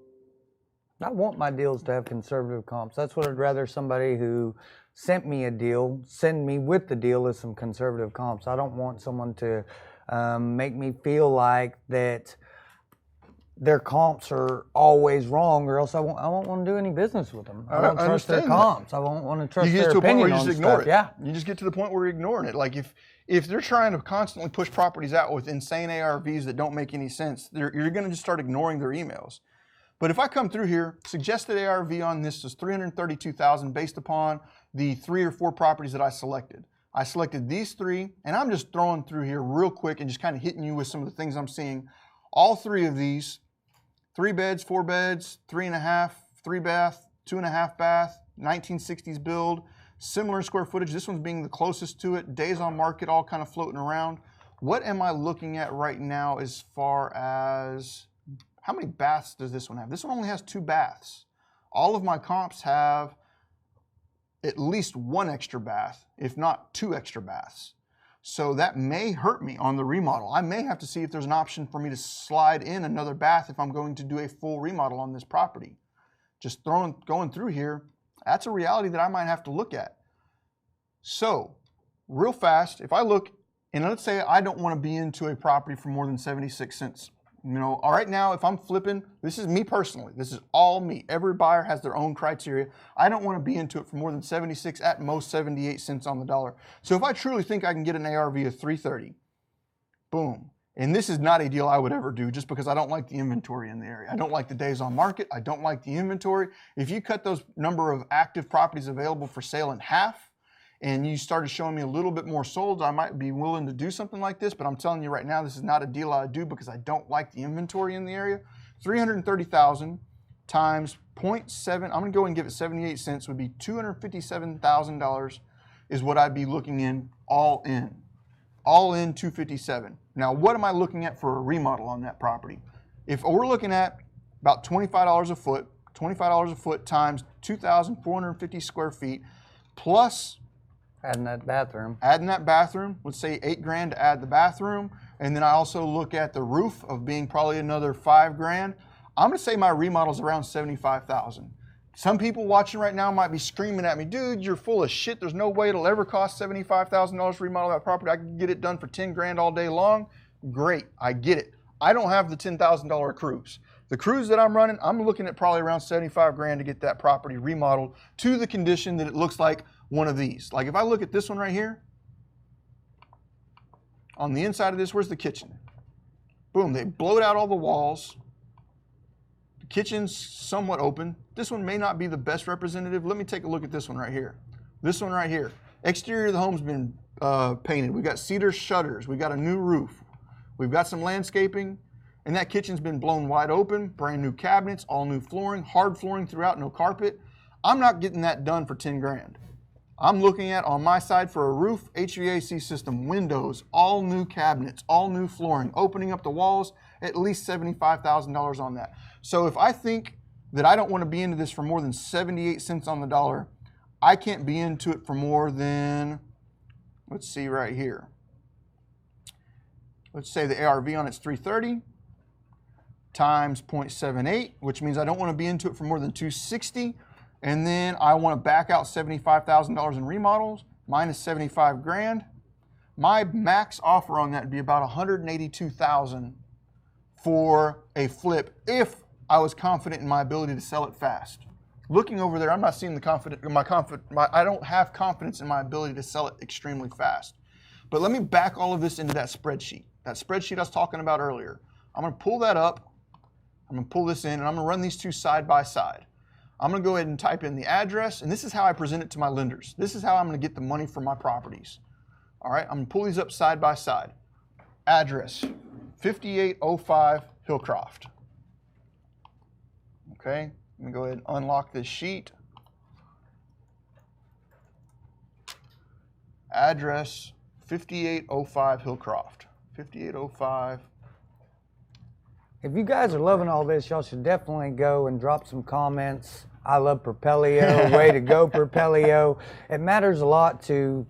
I want my deals to have conservative comps. That's what I'd rather somebody who sent me a deal, send me with the deal is some conservative comps. I don't want someone to make me feel like that their comps are always wrong, or else I won't want to do any business with them. I don't trust their comps. I won't want to trust their opinion on stuff. You get to a point where you just ignore it. Yeah. You just get to the point where you're ignoring it. Like if they're trying to constantly push properties out with insane ARVs that don't make any sense, you're going to just start ignoring their emails. But if I come through here, suggested ARV on this is $332,000 based upon the 3 or 4 properties that I selected. I selected these 3, and I'm just throwing through here real quick and just kind of hitting you with some of the things I'm seeing. All 3 of these, 3 beds, 4 beds, 3.5, 3 bath, 2.5 bath, 1960s build, similar square footage. This one's being the closest to it. Days on market, all kind of floating around. What am I looking at right now as far as how many baths does this one have? This one only has 2 baths. All of my comps have at least 1 extra bath, if not 2 extra baths. So that may hurt me on the remodel. I may have to see if there's an option for me to slide in another bath if I'm going to do a full remodel on this property. Just going through here, that's a reality that I might have to look at. So real fast, if I look, and let's say I don't want to be into a property for more than 76 cents. You know, all right now, if I'm flipping, this is me personally. This is all me. Every buyer has their own criteria. I don't want to be into it for more than 76, at most 78 cents on the dollar. So if I truly think I can get an ARV of 330, boom. And this is not a deal I would ever do just because I don't like the inventory in the area. I don't like the days on market. I don't like the inventory. If you cut those number of active properties available for sale in half, and you started showing me a little bit more sold, I might be willing to do something like this, but I'm telling you right now, this is not a deal I do because I don't like the inventory in the area. 330,000 times 0.7, I'm gonna go and give it 78 cents, would be $257,000 is what I'd be looking in, all in. All in 257. Now, what am I looking at for a remodel on that property? If we're looking at about $25 a foot, $25 a foot times 2,450 square feet, plus adding that bathroom. Adding that bathroom, let's say $8,000 to add the bathroom. And then I also look at the roof of being probably another $5,000. I'm gonna say my remodel's around 75,000. Some people watching right now might be screaming at me, dude, you're full of shit. There's no way it'll ever cost $75,000 to remodel that property. I can get it done for $10,000 all day long. Great, I get it. I don't have the $10,000 crews. The crews that I'm running, I'm looking at probably around $75,000 to get that property remodeled to the condition that it looks like one of these. Like if I look at this one right here, on the inside of this, where's the kitchen? Boom, they blowed out all the walls. The kitchen's somewhat open. This one may not be the best representative. Let me take a look at this one right here. This one right here. Exterior of the home's been painted. We got cedar shutters. We got a new roof. We've got some landscaping, and that kitchen's been blown wide open, brand new cabinets, all new flooring, hard flooring throughout, no carpet. I'm not getting that done for $10,000. I'm looking at, on my side, for a roof, HVAC system, windows, all new cabinets, all new flooring, opening up the walls, at least $75,000 on that. So if I think that I don't want to be into this for more than 78 cents on the dollar, I can't be into it for more than, let's see right here. Let's say the ARV on it's 330 times 0.78, which means I don't want to be into it for more than 260. And then I want to back out $75,000 in remodels, minus $75,000. My max offer on that would be about $182,000 for a flip if I was confident in my ability to sell it fast. Looking over there, I'm not seeing I don't have confidence in my ability to sell it extremely fast. But let me back all of this into that spreadsheet. That spreadsheet I was talking about earlier. I'm going to pull that up. I'm going to pull this in, and I'm going to run these two side by side. I'm going to go ahead and type in the address, and this is how I present it to my lenders. This is how I'm going to get the money for my properties. All right, I'm going to pull these up side by side. Address, 5805 Hillcroft. Okay, let me go ahead and unlock this sheet. Address, 5805 Hillcroft. 5805. If you guys are loving all this, y'all should definitely go and drop some comments I love Propelyo. Way to go, Propelyo. It matters a lot to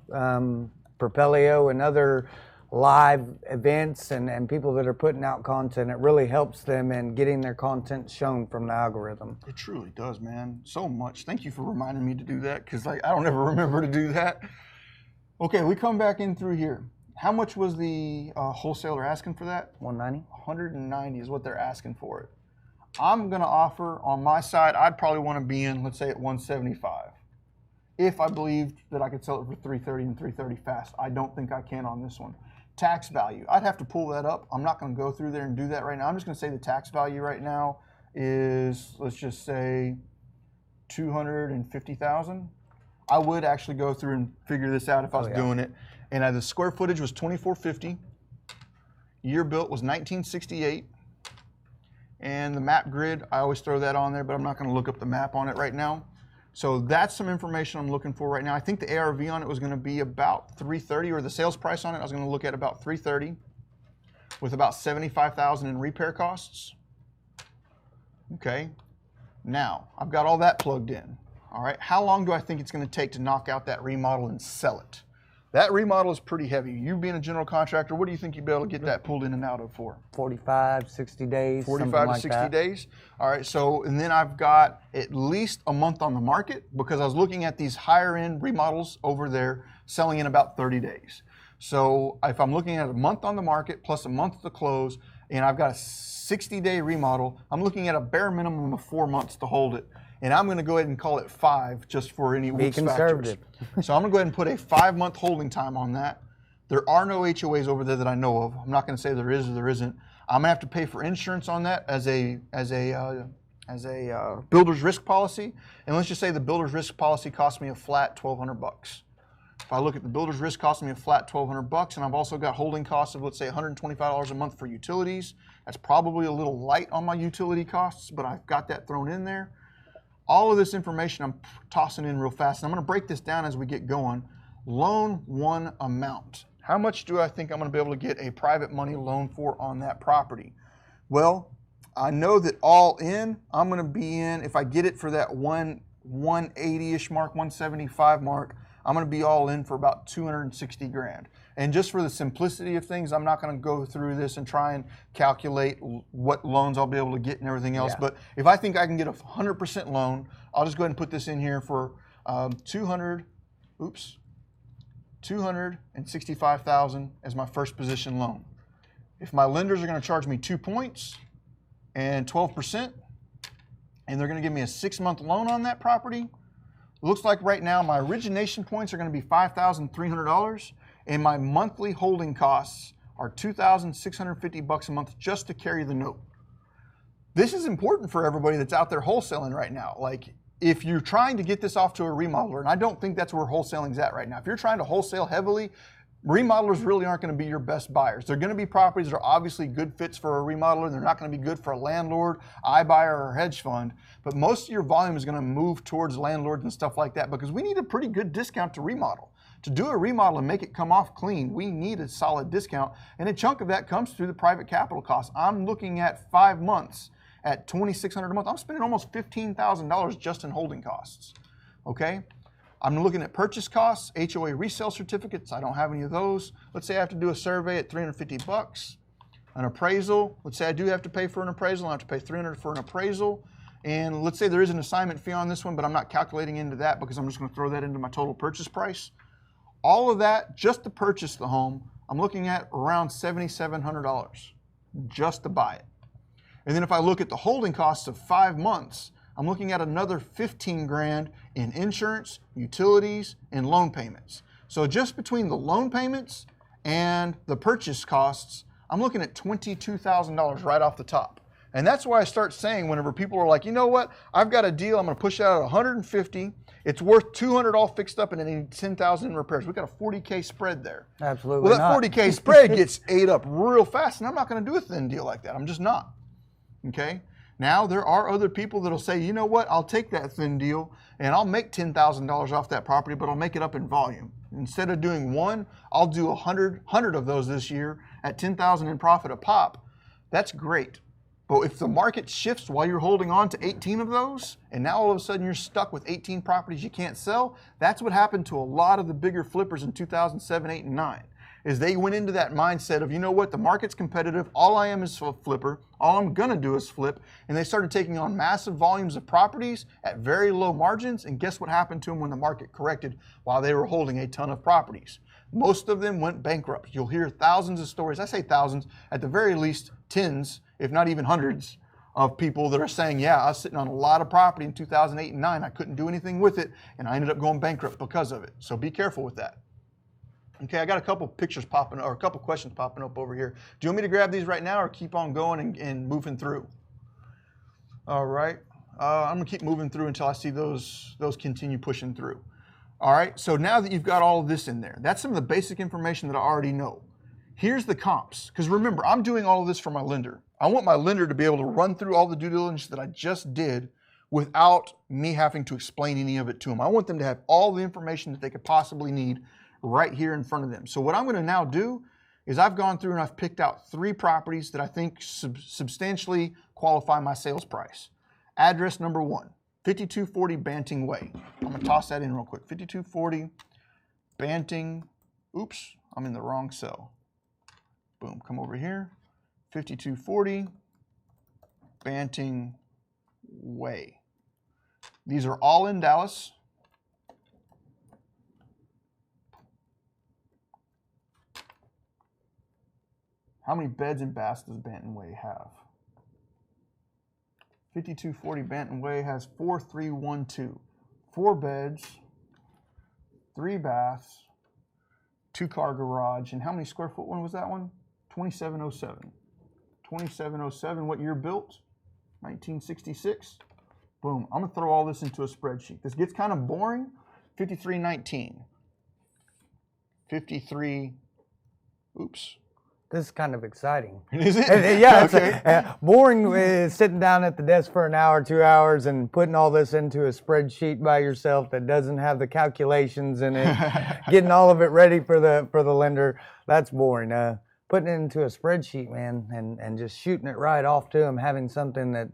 Propelyo and other live events and people that are putting out content. It really helps them in getting their content shown from the algorithm. It truly does, man. So much. Thank you for reminding me to do that, because I don't ever remember to do that. Okay, we come back in through here. How much was the wholesaler asking for that? 190. 190 is what they're asking for it. I'm going to offer on my side, I'd probably want to be in, let's say, at 175. If I believed that I could sell it for 330 and 330 fast. I don't think I can on this one. Tax value, I'd have to pull that up. I'm not going to go through there and do that right now. I'm just going to say the tax value right now is, let's just say, 250,000. I would actually go through and figure this out if I was doing it. And the square footage was 2450. Year built was 1968. And the map grid, I always throw that on there, but I'm not going to look up the map on it right now. So that's some information I'm looking for right now. I think the ARV on it was going to be about 330, or the sales price on it, I was going to look at about 330 with about 75,000 in repair costs. Okay. Now, I've got all that plugged in. All right. How long do I think it's going to take to knock out that remodel and sell it? That remodel is pretty heavy. You being a general contractor, what do you think you'd be able to get that pulled in and out of for? 45, 60 days. 45 to 60 days. All right, so, and then I've got at least a month on the market, because I was looking at these higher end remodels over there selling in about 30 days. So if I'm looking at a month on the market plus a month to close, and I've got a 60-day remodel, I'm looking at a bare minimum of 4 months to hold it. And I'm going to go ahead and call it 5, just for any Be weeks conservative. factors. So I'm going to go ahead and put a 5-month holding time on that. There are no HOAs over there that I know of. I'm not going to say there is or there isn't. I'm going to have to pay for insurance on that as a builder's risk policy. And let's just say the builder's risk policy cost me a flat $1,200. If I look at the builder's risk costing me a flat $1,200, and I've also got holding costs of, let's say, $125 a month for utilities. That's probably a little light on my utility costs, but I've got that thrown in there. All of this information I'm tossing in real fast, and I'm going to break this down as we get going. Loan one amount. How much do I think I'm going to be able to get a private money loan for on that property? Well, I know that all in, I'm going to be in, if I get it for that 180-ish mark, 175 mark, I'm going to be all in for about 260 grand. And just for the simplicity of things, I'm not going to go through this and try and calculate what loans I'll be able to get and everything else. Yeah. But if I think I can get a 100% loan, I'll just go ahead and put this in here for 265,000 as my first position loan. If my lenders are going to charge me 2 points and 12%, and they're going to give me a 6-month loan on that property, looks like right now my origination points are going to be $5,300, and my monthly holding costs are $2,650 a month just to carry the note. This is important for everybody that's out there wholesaling right now. Like, if you're trying to get this off to a remodeler, and I don't think that's where wholesaling's at right now. If you're trying to wholesale heavily, remodelers really aren't going to be your best buyers. They're going to be properties that are obviously good fits for a remodeler. They're not going to be good for a landlord, iBuyer, or hedge fund. But most of your volume is going to move towards landlords and stuff like that, because we need a pretty good discount to remodel. To do a remodel and make it come off clean, we need a solid discount. And a chunk of that comes through the private capital costs. I'm looking at 5 months at $2,600 a month. I'm spending almost $15,000 just in holding costs. Okay? I'm looking at purchase costs, HOA resale certificates. I don't have any of those. Let's say I have to do a survey at $350. An appraisal. Let's say I do have to pay for an appraisal. I have to pay $300 for an appraisal. And let's say there is an assignment fee on this one, but I'm not calculating into that because I'm just going to throw that into my total purchase price. All of that just to purchase the home, I'm looking at around $7,700 just to buy it. And then if I look at the holding costs of 5 months, I'm looking at another 15 grand in insurance, utilities, and loan payments. So just between the loan payments and the purchase costs, I'm looking at $22,000 right off the top. And that's why I start saying whenever people are like, you know what, I've got a deal, I'm going to push it out at 150. It's worth 200 all fixed up, and then I need 10,000 in repairs. We've got a 40K spread there. Absolutely. Well, that 40K spread gets ate up real fast, and I'm not going to do a thin deal like that. I'm just not. Okay? Now, there are other people that'll say, you know what, I'll take that thin deal, and I'll make $10,000 off that property, but I'll make it up in volume. Instead of doing one, I'll do 100 of those this year at $10,000 in profit a pop. That's great. But if the market shifts while you're holding on to 18 of those, and now all of a sudden you're stuck with 18 properties you can't sell, that's what happened to a lot of the bigger flippers in 2007, 8, and 9. Is they went into that mindset of, you know what, the market's competitive, all I am is a flipper, all I'm gonna do is flip, and they started taking on massive volumes of properties at very low margins, and guess what happened to them when the market corrected while they were holding a ton of properties? Most of them went bankrupt. You'll hear thousands of stories, I say thousands, at the very least tens, if not even hundreds, of people that are saying, yeah, I was sitting on a lot of property in 2008 and 9, I couldn't do anything with it, and I ended up going bankrupt because of it. So be careful with that. Okay, I got a couple pictures popping, or a couple questions popping up over here. Do you want me to grab these right now or keep on going and moving through? All right, I'm gonna keep moving through until I see those continue pushing through. All right, so now that you've got all of this in there, that's some of the basic information that I already know. Here's the comps, because remember, I'm doing all of this for my lender. I want my lender to be able to run through all the due diligence that I just did without me having to explain any of it to them. I want them to have all the information that they could possibly need right here in front of them. So what I'm going to now do is I've gone through and I've picked out 3 properties that I think substantially qualify my sales price. Address number 1, 5240 Banting Way. I'm going to toss that in real quick. 5240 Banting, oops, I'm in the wrong cell. Boom, come over here. 5240 Banting Way. These are all in Dallas. How many beds and baths does Banting Way have? 5240 Banting Way has 4312. 4 beds, 3 baths, 2-car garage. And how many square foot one was that one? 2707. 2707, what year built? 1966. Boom, I'm gonna throw all this into a spreadsheet. This gets kind of boring. 5319. 53, oops. This is kind of exciting. Is it? Yeah, Okay. boring is sitting down at the desk for an hour, 2 hours, and putting all this into a spreadsheet by yourself that doesn't have the calculations in it, getting all of it ready for the lender. That's boring. Putting it into a spreadsheet, man, and just shooting it right off to them, having something that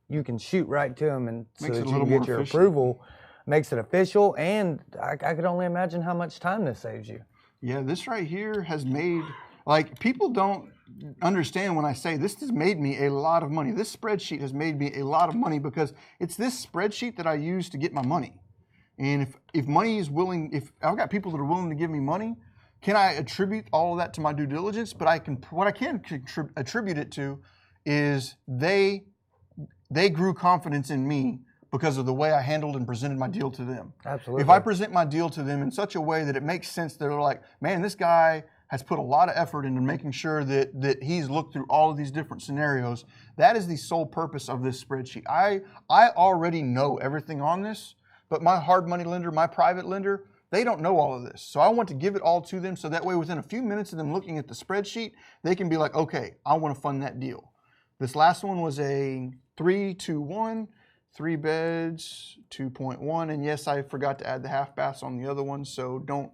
you can shoot right to them, and so that you can get your approval, makes it official. And I could only imagine how much time this saves you. Yeah, this right here has made, like, people don't understand when I say this has made me a lot of money. This spreadsheet has made me a lot of money because it's this spreadsheet that I use to get my money. And if money is willing, if I've got people that are willing to give me money, can I attribute all of that to my due diligence? But what I can attribute it to is they grew confidence in me because of the way I handled and presented my deal to them. Absolutely. If I present my deal to them in such a way that it makes sense, they're like, man, this guy has put a lot of effort into making sure that he's looked through all of these different scenarios. That is the sole purpose of this spreadsheet. I already know everything on this, but my hard money lender, my private lender, they don't know all of this. So I want to give it all to them so that way within a few minutes of them looking at the spreadsheet, they can be like, okay, I want to fund that deal. This last one was a 3-2-1, 3 beds, 2.1, and yes, I forgot to add the half baths on the other one, so don't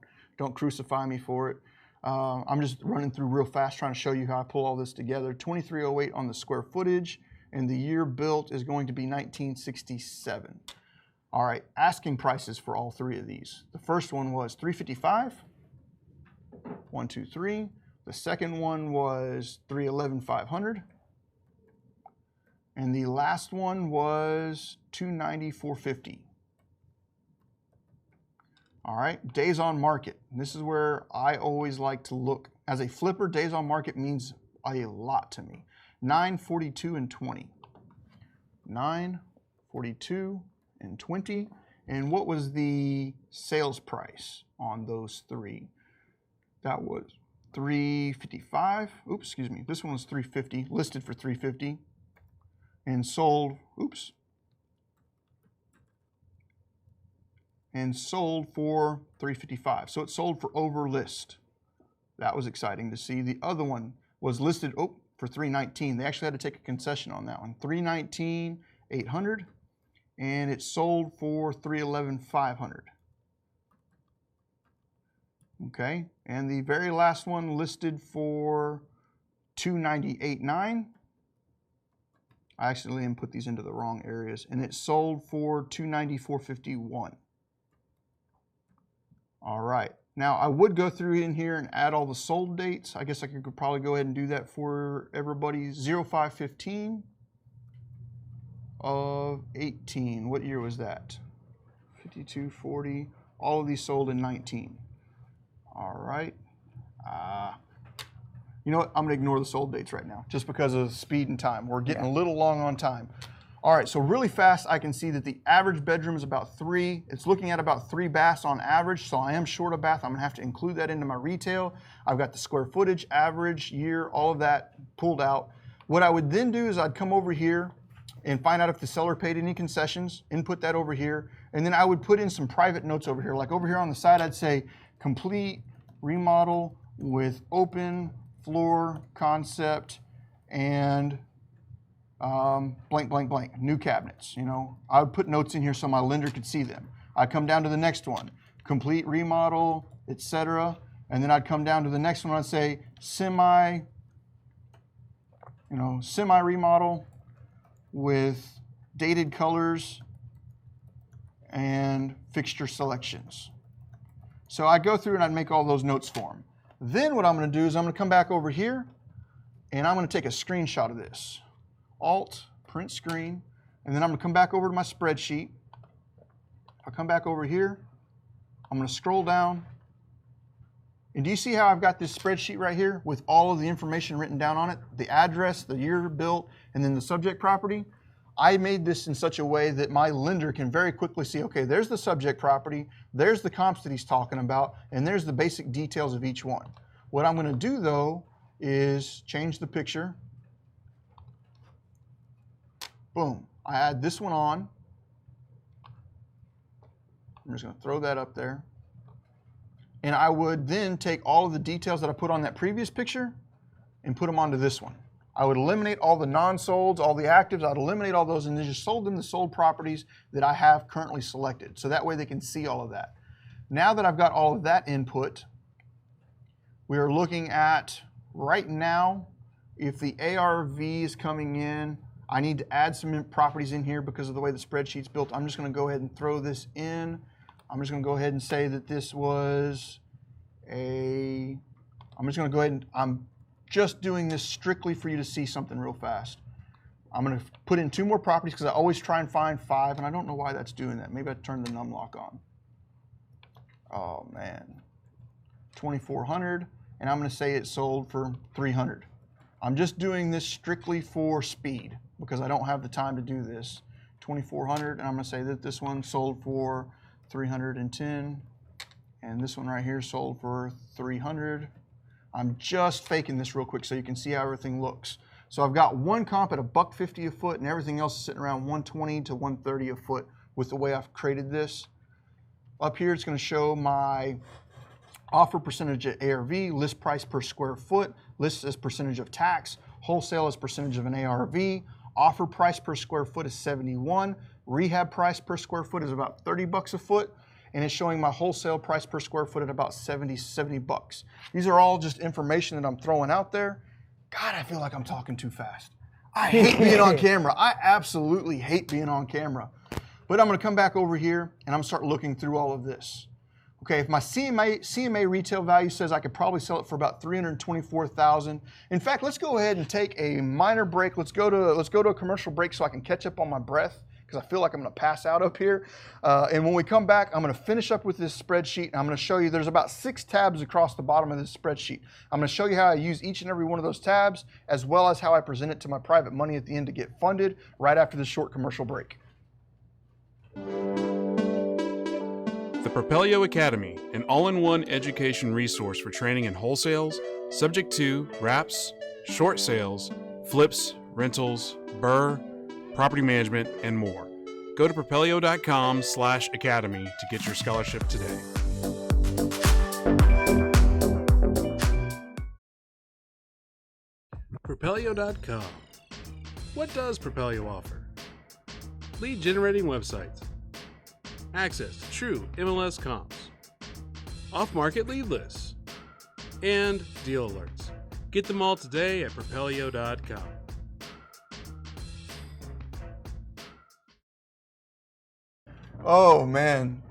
crucify me for it. I'm just running through real fast trying to show you how I pull all this together. 2308 on the square footage, and the year built is going to be 1967. All right, asking prices for all 3 of these. The first one was $355, 1, 2, 3. The second one was $311,500. And the last one was $294,550. All right, days on market. This is where I always like to look. As a flipper, days on market means a lot to me. 9, 42, and 20. 9, 42, and 20. And what was the sales price on those 3? That was $355. Oops, excuse me. This one was $350, listed for $350, and sold. Oops. And sold for $355. So it sold for over list. That was exciting to see. The other one was listed for $319. They actually had to take a concession on that one. $319,800, and it sold for $311,500. Okay, and the very last one listed for $298,900, I accidentally input these into the wrong areas, and it sold for $294.51. All right. Now I would go through in here and add all the sold dates. I guess I could probably go ahead and do that for everybody. 0515 of 18. What year was that? 5240. All of these sold in 19. All right. You know what? I'm going to ignore the sold dates right now just because of speed and time. We're getting a little long on time. All right, so really fast, I can see that the average bedroom is about 3. It's looking at about 3 baths on average, so I am short a bath. I'm going to have to include that into my retail. I've got the square footage, average, year, all of that pulled out. What I would then do is I'd come over here and find out if the seller paid any concessions, input that over here, and then I would put in some private notes over here. Like over here on the side, I'd say complete remodel with open floor concept and blank, blank, blank, new cabinets. You know, I would put notes in here so my lender could see them. I'd come down to the next one, complete remodel, etc. And then I'd come down to the next one. I'd say semi remodel with dated colors and fixture selections. So I'd go through and I'd make all those notes for them. Then what I'm going to do is I'm going to come back over here and I'm going to take a screenshot of this. Alt, print screen, and then I'm going to come back over to my spreadsheet. I'll come back over here. I'm going to scroll down. And do you see how I've got this spreadsheet right here with all of the information written down on it? The address, the year built, and then the subject property. I made this in such a way that my lender can very quickly see, okay, there's the subject property, there's the comps that he's talking about, and there's the basic details of each one. What I'm going to do, though, is change the picture. Boom. I add this one on. I'm just going to throw that up there. And I would then take all of the details that I put on that previous picture and put them onto this one. I would eliminate all the non-solds, all the actives. I'd eliminate all those and then just sold them the sold properties that I have currently selected. So that way they can see all of that. Now that I've got all of that input, we are looking at right now, if the ARV is coming in, I need to add some properties in here because of the way the spreadsheet's built. I'm just going to go ahead and throw this in. I'm just going to go ahead and say that this was I'm just doing this strictly for you to see something real fast. I'm going to put in 2 more properties because I always try and find 5, and I don't know why that's doing that. Maybe I turned the num lock on. Oh, man. 2,400, and I'm going to say it sold for 300. I'm just doing this strictly for speed because I don't have the time to do this. 2,400, and I'm going to say that this one sold for 310, and this one right here sold for 300. I'm just faking this real quick so you can see how everything looks. So I've got one comp at $150 a foot, and everything else is sitting around 120 to 130 a foot with the way I've created this. Up here, it's going to show my offer percentage at ARV, list price per square foot, list as percentage of tax, wholesale as percentage of an ARV, offer price per square foot is 71, rehab price per square foot is about 30 bucks a foot, and it's showing my wholesale price per square foot at about 70 bucks. These are all just information that I'm throwing out there. God, I feel like I'm talking too fast. I hate being on camera. I absolutely hate being on camera. But I'm going to come back over here and I'm going to start looking through all of this. Okay, if my CMA retail value says I could probably sell it for about $324,000. In fact, let's go ahead and take a minor break. Let's go to a commercial break so I can catch up on my breath because I feel like I'm going to pass out up here. And when we come back, I'm going to finish up with this spreadsheet. And I'm going to show you there's about 6 tabs across the bottom of this spreadsheet. I'm going to show you how I use each and every one of those tabs, as well as how I present it to my private money at the end to get funded right after this short commercial break. The Propelyo Academy, an all-in-one education resource for training in wholesales, subject to wraps, short sales, flips, rentals, BRRRR, property management, and more. Go to propelyo.com/academy to get your scholarship today. Propelyo.com. What does Propelyo offer? Lead generating websites, access to true MLS comps, off-market lead lists, and deal alerts. Get them all today at propelyo.com. Oh man.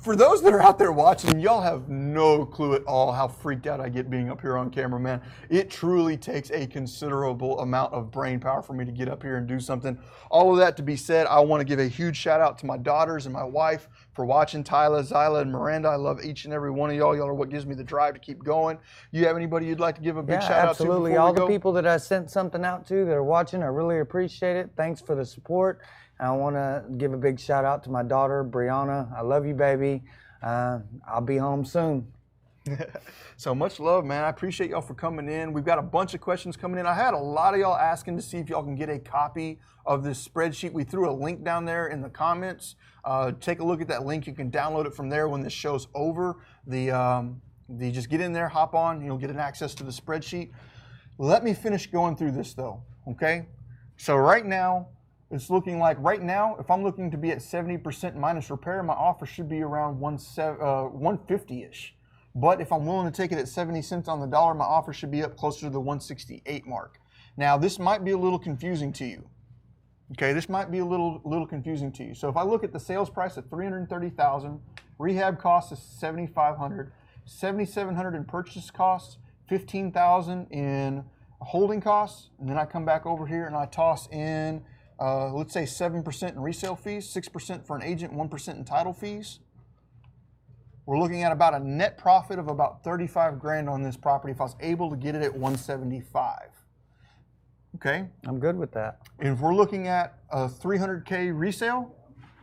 For those that are out there watching, y'all have no clue at all how freaked out I get being up here on camera, man. It truly takes a considerable amount of brain power for me to get up here and do something. All of that to be said, I want to give a huge shout out to my daughters and my wife for watching. Tyler, Zyla, and Miranda. I love each and every one of y'all. Y'all are what gives me the drive to keep going. You have anybody you'd like to give a big shout out to before we go? All the people that I sent something out to that are watching, I really appreciate it. Thanks for the support. I want to give a big shout out to my daughter, Brianna. I love you, baby. I'll be home soon. So much love, man. I appreciate y'all for coming in. We've got a bunch of questions coming in. I had a lot of y'all asking to see if y'all can get a copy of this spreadsheet. We threw a link down there in the comments. Take a look at that link. You can download it from there when this show's over. Just get in there, hop on, you'll get an access to the spreadsheet. Let me finish going through this though, okay? So right now, it's looking like if I'm looking to be at 70% minus repair, my offer should be around 150-ish. But if I'm willing to take it at 70 cents on the dollar, my offer should be up closer to the 168 mark. Now, this might be a little confusing to you. Okay, this might be a little confusing to you. So if I look at the sales price at $330,000, rehab cost is $7,500, $7,700 in purchase costs, $15,000 in holding costs, and then I come back over here and I toss in let's say 7% in resale fees, 6% for an agent, 1% in title fees. We're looking at about a net profit of about 35 grand on this property if I was able to get it at 175. Okay? I'm good with that. And if we're looking at a 300K resale,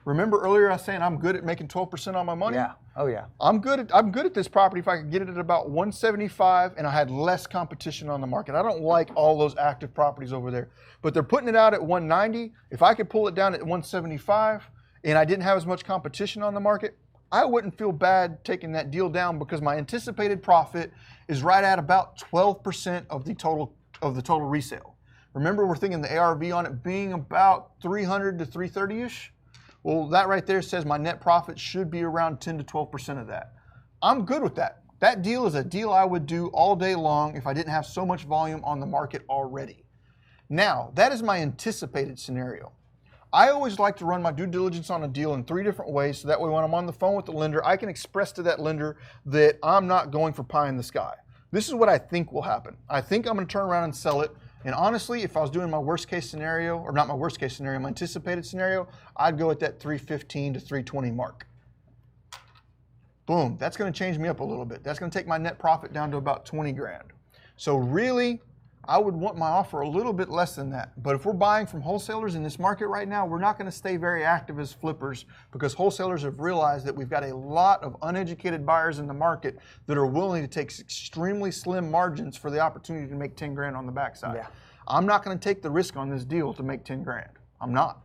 remember earlier I was saying I'm good at making 12% on my money? Yeah. Oh yeah. I'm good at this property if I could get it at about 175 and I had less competition on the market. I don't like all those active properties over there, but they're putting it out at 190. If I could pull it down at 175 and I didn't have as much competition on the market, I wouldn't feel bad taking that deal down because my anticipated profit is right at about 12% of the total resale. Remember, we're thinking the ARV on it being about 300 to 330-ish. Well, that right there says my net profit should be around 10 to 12% of that. I'm good with that. That deal is a deal I would do all day long if I didn't have so much volume on the market already. Now, that is my anticipated scenario. I always like to run my due diligence on a deal in 3 different ways, so that way when I'm on the phone with the lender, I can express to that lender that I'm not going for pie in the sky. This is what I think will happen. I think I'm going to turn around and sell it. And honestly, if I was doing my worst case scenario, or not my worst case scenario, my anticipated scenario, I'd go at that 315 to 320 mark. Boom, that's going to change me up a little bit. That's going to take my net profit down to about 20 grand. So really, I would want my offer a little bit less than that. But if we're buying from wholesalers in this market right now, we're not going to stay very active as flippers because wholesalers have realized that we've got a lot of uneducated buyers in the market that are willing to take extremely slim margins for the opportunity to make 10 grand on the backside. Yeah. I'm not going to take the risk on this deal to make 10 grand. I'm not.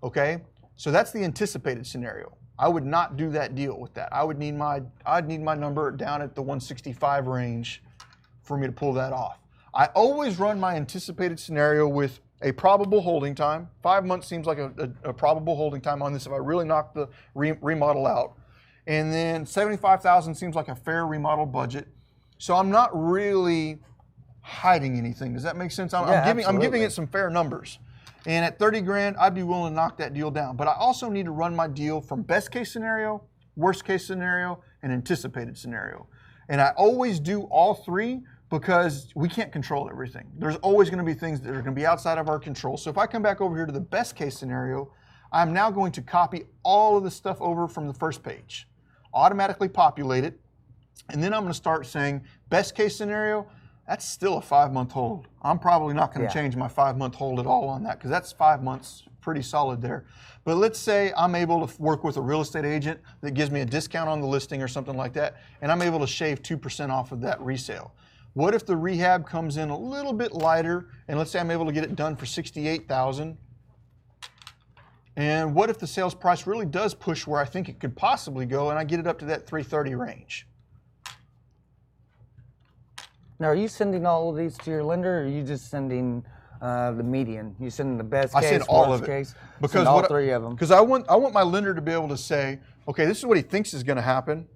Okay? So that's the anticipated scenario. I would not do that deal with that. I'd need my number down at the 165 range for me to pull that off. I always run my anticipated scenario with a probable holding time. 5 months seems like a probable holding time on this if I really knock the remodel out. And then $75,000 seems like a fair remodel budget. So I'm not really hiding anything. Does that make sense? I'm giving it some fair numbers. And at 30 grand, I'd be willing to knock that deal down. But I also need to run my deal from best case scenario, worst case scenario, and anticipated scenario. And I always do all 3 because we can't control everything. There's always going to be things that are going to be outside of our control. So if I come back over here to the best case scenario, I'm now going to copy all of the stuff over from the first page, automatically populate it, and then I'm going to start saying best case scenario, that's still a 5-month hold. I'm probably not going to change my 5-month hold at all on that because that's 5 months pretty solid there. But let's say I'm able to work with a real estate agent that gives me a discount on the listing or something like that, and I'm able to shave 2% off of that resale. What if the rehab comes in a little bit lighter, and let's say I'm able to get it done for $68,000? And what if the sales price really does push where I think it could possibly go, and I get it up to that 330 range? Now, are you sending all of these to your lender, or are you just sending the median? You sending the best case, send all worst of it. case? Because send all 3 of them. Because I want my lender to be able to say, okay, this is what he thinks is going to happen.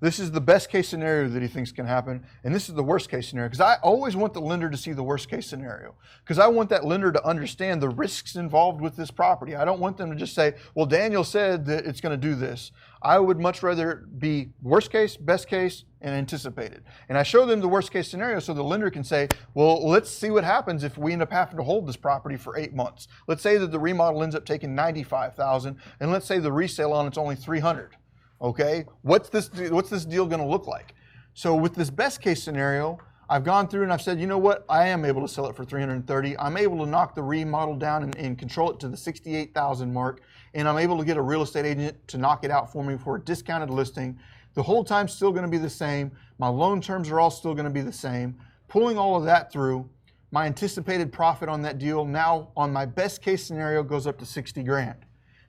This is the best case scenario that he thinks can happen, and this is the worst case scenario, because I always want the lender to see the worst case scenario, because I want that lender to understand the risks involved with this property. I don't want them to just say, well, Daniel said that it's going to do this. I would much rather it be worst case, best case, and anticipated. And I show them the worst case scenario so the lender can say, well, let's see what happens if we end up having to hold this property for 8 months. Let's say that the remodel ends up taking $95,000, and let's say the resale on it's only $300. Okay, what's this deal going to look like? So with this best case scenario, I've gone through and I've said, you know what, I am able to sell it for $330. I'm able to knock the remodel down and control it to the $68,000 mark, and I'm able to get a real estate agent to knock it out for me for a discounted listing. The whole time's still going to be the same. My loan terms are all still going to be the same. Pulling all of that through, my anticipated profit on that deal now on my best case scenario goes up to 60 grand.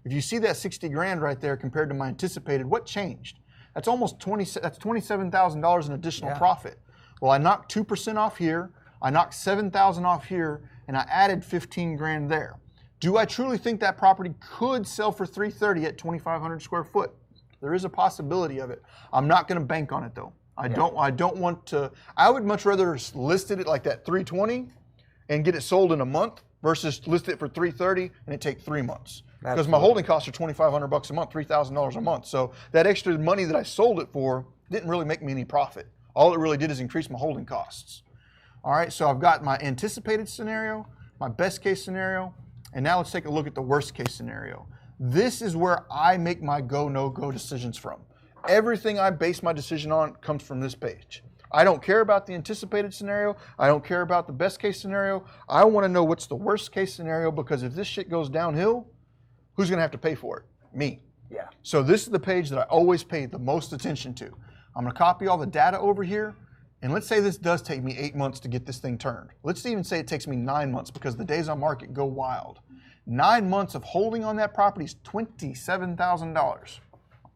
If you see that 60 grand right there compared to my anticipated, what changed? That's almost $27,000 in additional profit. Well, I knocked 2% off here, I knocked 7,000 off here, and I added 15 grand there. Do I truly think that property could sell for $330 at 2,500 square foot? There is a possibility of it. I'm not going to bank on it though. I don't want to. I would much rather list it at like that $320 and get it sold in a month versus list it for $330 and it take 3 months. Because my holding costs are $2,500 a month, $3,000 a month. So that extra money that I sold it for didn't really make me any profit. All it really did is increase my holding costs. All right, so I've got my anticipated scenario, my best case scenario, and now let's take a look at the worst case scenario. This is where I make my go, no go decisions from. Everything I base my decision on comes from this page. I don't care about the anticipated scenario. I don't care about the best case scenario. I want to know what's the worst case scenario, because if this shit goes downhill, who's going to have to pay for it? Me. Yeah. So this is the page that I always pay the most attention to. I'm going to copy all the data over here, and let's say this does take me 8 months to get this thing turned. Let's even say it takes me 9 months because the days on market go wild. 9 months of holding on that property is $27,000.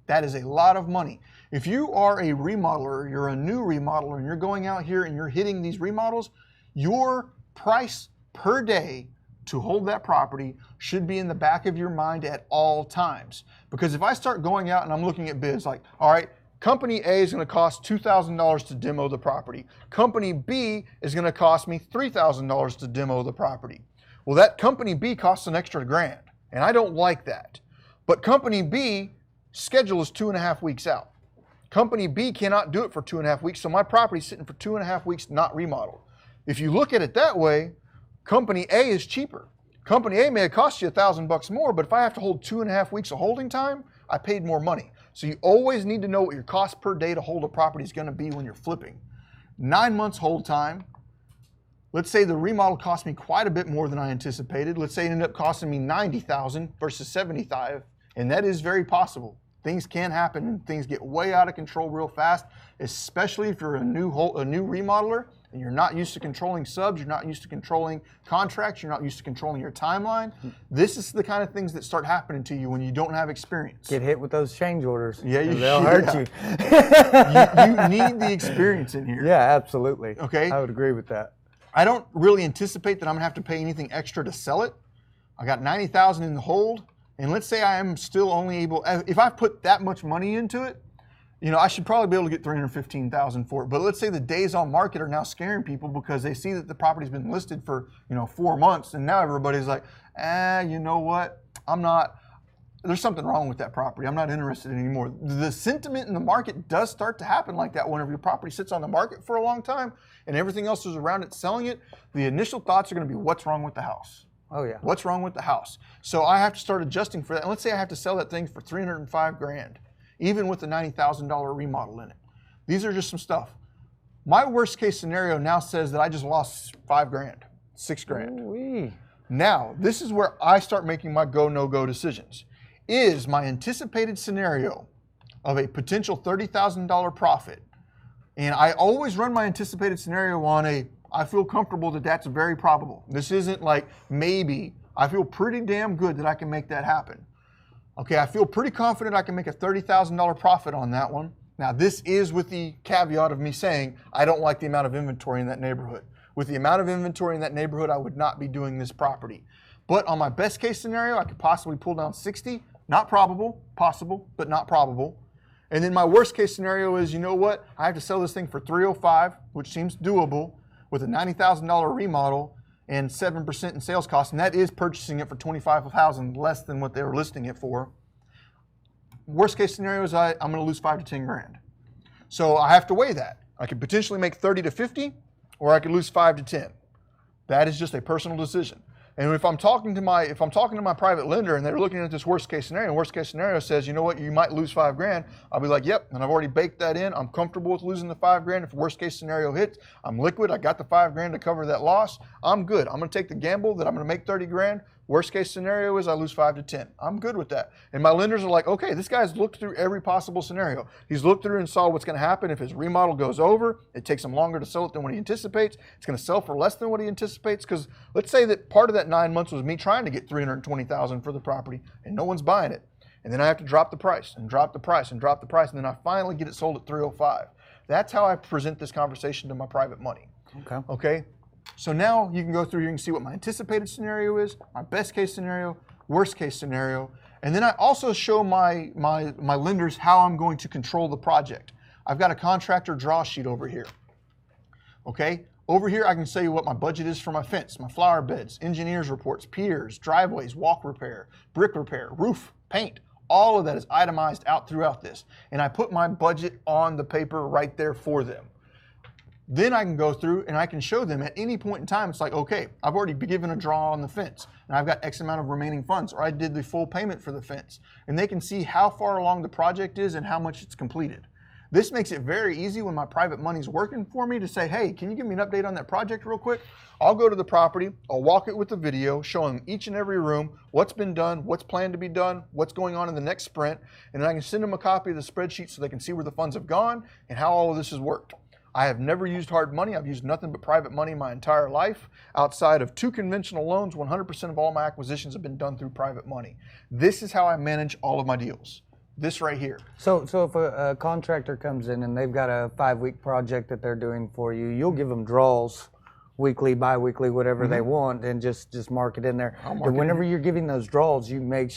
That is a lot of money. If you are a remodeler, you're a new remodeler, and you're going out here and you're hitting these remodels, your price per day to hold that property should be in the back of your mind at all times. Because if I start going out and I'm looking at bids like, all right, Company A is going to cost $2,000 to demo the property. Company B is going to cost me $3,000 to demo the property. Well, that Company B costs an extra $1,000, and I don't like that. But Company B schedule is 2.5 weeks out. Company B cannot do it for 2.5 weeks, so my property's sitting for 2.5 weeks not remodeled. If you look at it that way, Company A is cheaper. Company A may have cost you $1,000 more, but if I have to hold 2.5 weeks of holding time, I paid more money. So you always need to know what your cost per day to hold a property is going to be when you're flipping. 9 months hold time. Let's say the remodel cost me quite a bit more than I anticipated. Let's say it ended up costing me $90,000 versus $75,000, and that is very possible. Things can happen and things get way out of control real fast, especially if you're a new remodeler and you're not used to controlling subs, you're not used to controlling contracts, you're not used to controlling your timeline. This is the kind of things that start happening to you when you don't have experience. Get hit with those change orders. Yeah, they'll hurt you. You need the experience in here. Yeah, absolutely. Okay. I would agree with that. I don't really anticipate that I'm gonna have to pay anything extra to sell it. I got $90,000 in the hold, and let's say I am still only able, if I put that much money into it, you know, I should probably be able to get $315,000 for it. But let's say the days on market are now scaring people because they see that the property's been listed for, 4 months, and now everybody's like, you know what? There's something wrong with that property. I'm not interested anymore. The sentiment in the market does start to happen like that whenever your property sits on the market for a long time and everything else is around it selling it. The initial thoughts are going to be, what's wrong with the house? Oh yeah. What's wrong with the house? So I have to start adjusting for that. And let's say I have to sell that thing for $305,000, even with the $90,000 remodel in it. These are just some stuff. My worst case scenario now says that I just lost $5,000, $6,000. Ooh-wee. Now, this is where I start making my go, no go decisions. Is my anticipated scenario of a potential $30,000 profit, and I always run my anticipated scenario on I feel comfortable that that's very probable. This isn't like maybe. I feel pretty damn good that I can make that happen. Okay, I feel pretty confident I can make a $30,000 profit on that one. Now, this is with the caveat of me saying I don't like the amount of inventory in that neighborhood. With the amount of inventory in that neighborhood, I would not be doing this property. But on my best case scenario, I could possibly pull down 60. Not probable, possible, but not probable. And then my worst case scenario is, you know what? I have to sell this thing for $305, which seems doable, with a $90,000 remodel and 7% in sales costs, and that is purchasing it for $25,000 less than what they were listing it for. Worst case scenario is I'm going to lose 5 to 10 grand. So I have to weigh that. I could potentially make 30 to 50, or I could lose 5 to 10. That is just a personal decision. And if I'm talking to my private lender and they're looking at this worst case scenario says, you know what, you might lose 5 grand, I'll be like, yep, and I've already baked that in. I'm comfortable with losing the 5 grand. If worst case scenario hits, I'm liquid. I got the 5 grand to cover that loss. I'm good. I'm going to take the gamble that I'm going to make 30 grand. Worst case scenario is I lose 5 to 10. I'm good with that. And my lenders are like, okay, this guy's looked through every possible scenario. He's looked through and saw what's going to happen. If his remodel goes over, it takes him longer to sell it than what he anticipates. It's going to sell for less than what he anticipates, because let's say that part of that 9 months was me trying to get $320,000 for the property and no one's buying it. And then I have to drop the price and drop the price and drop the price, and then I finally get it sold at $305. That's how I present this conversation to my private money. Okay? So now you can go through here and see what my anticipated scenario is, my best case scenario, worst case scenario, and then I also show my lenders how I'm going to control the project. I've got a contractor draw sheet over here. Okay? Over here I can show you what my budget is for my fence, my flower beds, engineers reports, piers, driveways, walk repair, brick repair, roof, paint. All of that is itemized out throughout this. And I put my budget on the paper right there for them. Then I can go through and I can show them at any point in time, it's like, okay, I've already been given a draw on the fence and I've got X amount of remaining funds, or I did the full payment for the fence. And they can see how far along the project is and how much it's completed. This makes it very easy when my private money's working for me to say, hey, can you give me an update on that project real quick? I'll go to the property, I'll walk it with the video, show them each and every room, what's been done, what's planned to be done, what's going on in the next sprint, and then I can send them a copy of the spreadsheet so they can see where the funds have gone and how all of this has worked. I have never used hard money. I've used nothing but private money my entire life. Outside of 2 conventional loans, 100% of all my acquisitions have been done through private money. This is how I manage all of my deals. This right here. So if a contractor comes in and they've got a 5-week project that they're doing for you, you'll give them draws weekly, bi-weekly, whatever they want, and just mark it in there. And whenever you're giving those draws, do you make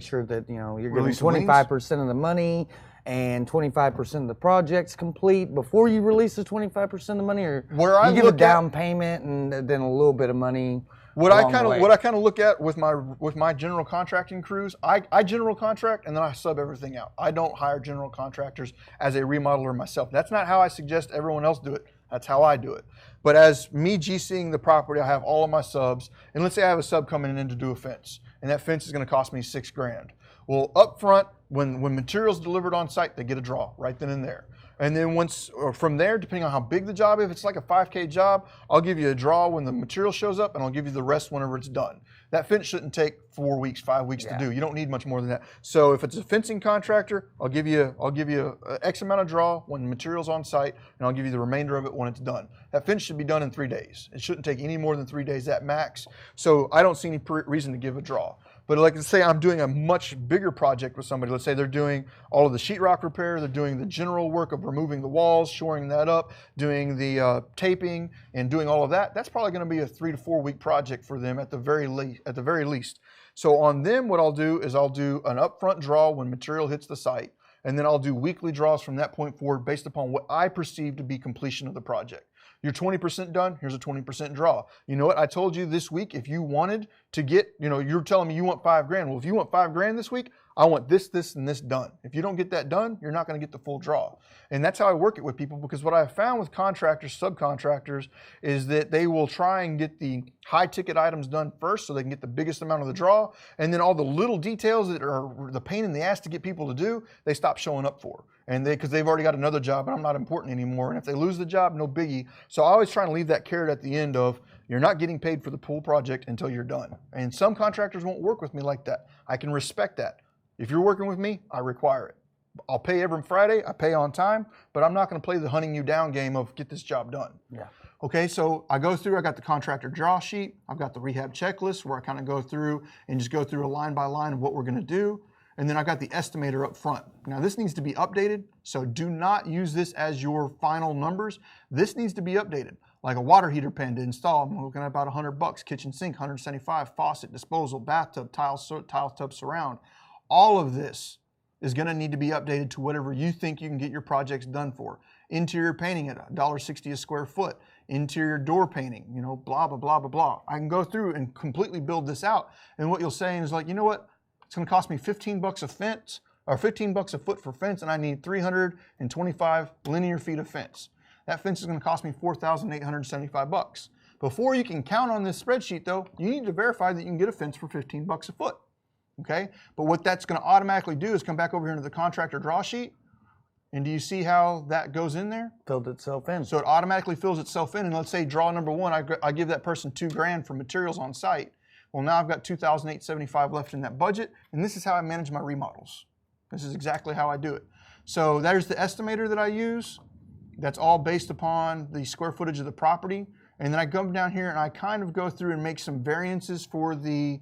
sure that you're giving 25% of the money and 25% of the project's complete before you release the 25% of the money, or you give a down payment and then a little bit of money? What I kind of look at with my general contracting crews, I general contract and then I sub everything out. I don't hire general contractors as a remodeler myself. That's not how I suggest everyone else do it. That's how I do it. But as me GCing the property, I have all of my subs, and let's say I have a sub coming in to do a fence, and that fence is going to cost me $6 grand. Well, up front, when material's delivered on site, they get a draw right then and there. And then from there, depending on how big the job is, if it's like a 5K job, I'll give you a draw when the material shows up, and I'll give you the rest whenever it's done. That fence shouldn't take 4 weeks, 5 weeks to do. You don't need much more than that. So if it's a fencing contractor, I'll give you X amount of draw when the material's on site, and I'll give you the remainder of it when it's done. That fence should be done in 3 days. It shouldn't take any more than 3 days at max. So I don't see any reason to give a draw. But like, let's say I'm doing a much bigger project with somebody. Let's say they're doing all of the sheetrock repair, they're doing the general work of removing the walls, shoring that up, doing the taping, and doing all of that. That's probably going to be a 3 to 4 week project for them at the very least. So on them, what I'll do is I'll do an upfront draw when material hits the site, and then I'll do weekly draws from that point forward based upon what I perceive to be completion of the project. You're 20% done, here's a 20% draw. You know what, I told you this week, if you wanted to get, you're telling me you want 5 grand. Well, if you want 5 grand this week, I want this, this, and this done. If you don't get that done, you're not going to get the full draw. And that's how I work it with people, because what I've found with contractors, subcontractors, is that they will try and get the high ticket items done first so they can get the biggest amount of the draw. And then all the little details that are the pain in the ass to get people to do, they stop showing up for. And because they've already got another job and I'm not important anymore. And if they lose the job, no biggie. So I always try to leave that carrot at the end of, you're not getting paid for the pool project until you're done. And some contractors won't work with me like that. I can respect that. If you're working with me, I require it. I'll pay every Friday, I pay on time, but I'm not going to play the hunting you down game of get this job done. Yeah. Okay, so I go through, I got the contractor draw sheet, I've got the rehab checklist where I kind of go through and just go through a line by line of what we're going to do. And then I got the estimator up front. Now this needs to be updated, so do not use this as your final numbers. This needs to be updated. Like a water heater pan to install, I'm looking at about $100. Kitchen sink, $175. Faucet, disposal, bathtub, tile tub surround. All of this is going to need to be updated to whatever you think you can get your projects done for. Interior painting at $1.60 a square foot. Interior door painting, you know, blah, blah, blah, blah, blah. I can go through and completely build this out. And what you'll say is like, you know what? It's going to cost me 15 bucks a fence or 15 bucks a foot for fence, and I need 325 linear feet of fence. That fence is going to cost me 4,875 bucks. Before you can count on this spreadsheet though, you need to verify that you can get a fence for 15 bucks a foot. Okay? But what that's going to automatically do is come back over here into the contractor draw sheet. And do you see how that goes in there? Filled itself in. So it automatically fills itself in. And let's say draw number one, I give that person $2,000 for materials on site. Well, now I've got $2,875 left in that budget. And this is how I manage my remodels. This is exactly how I do it. So there's the estimator that I use. That's all based upon the square footage of the property. And then I come down here and I kind of go through and make some variances for the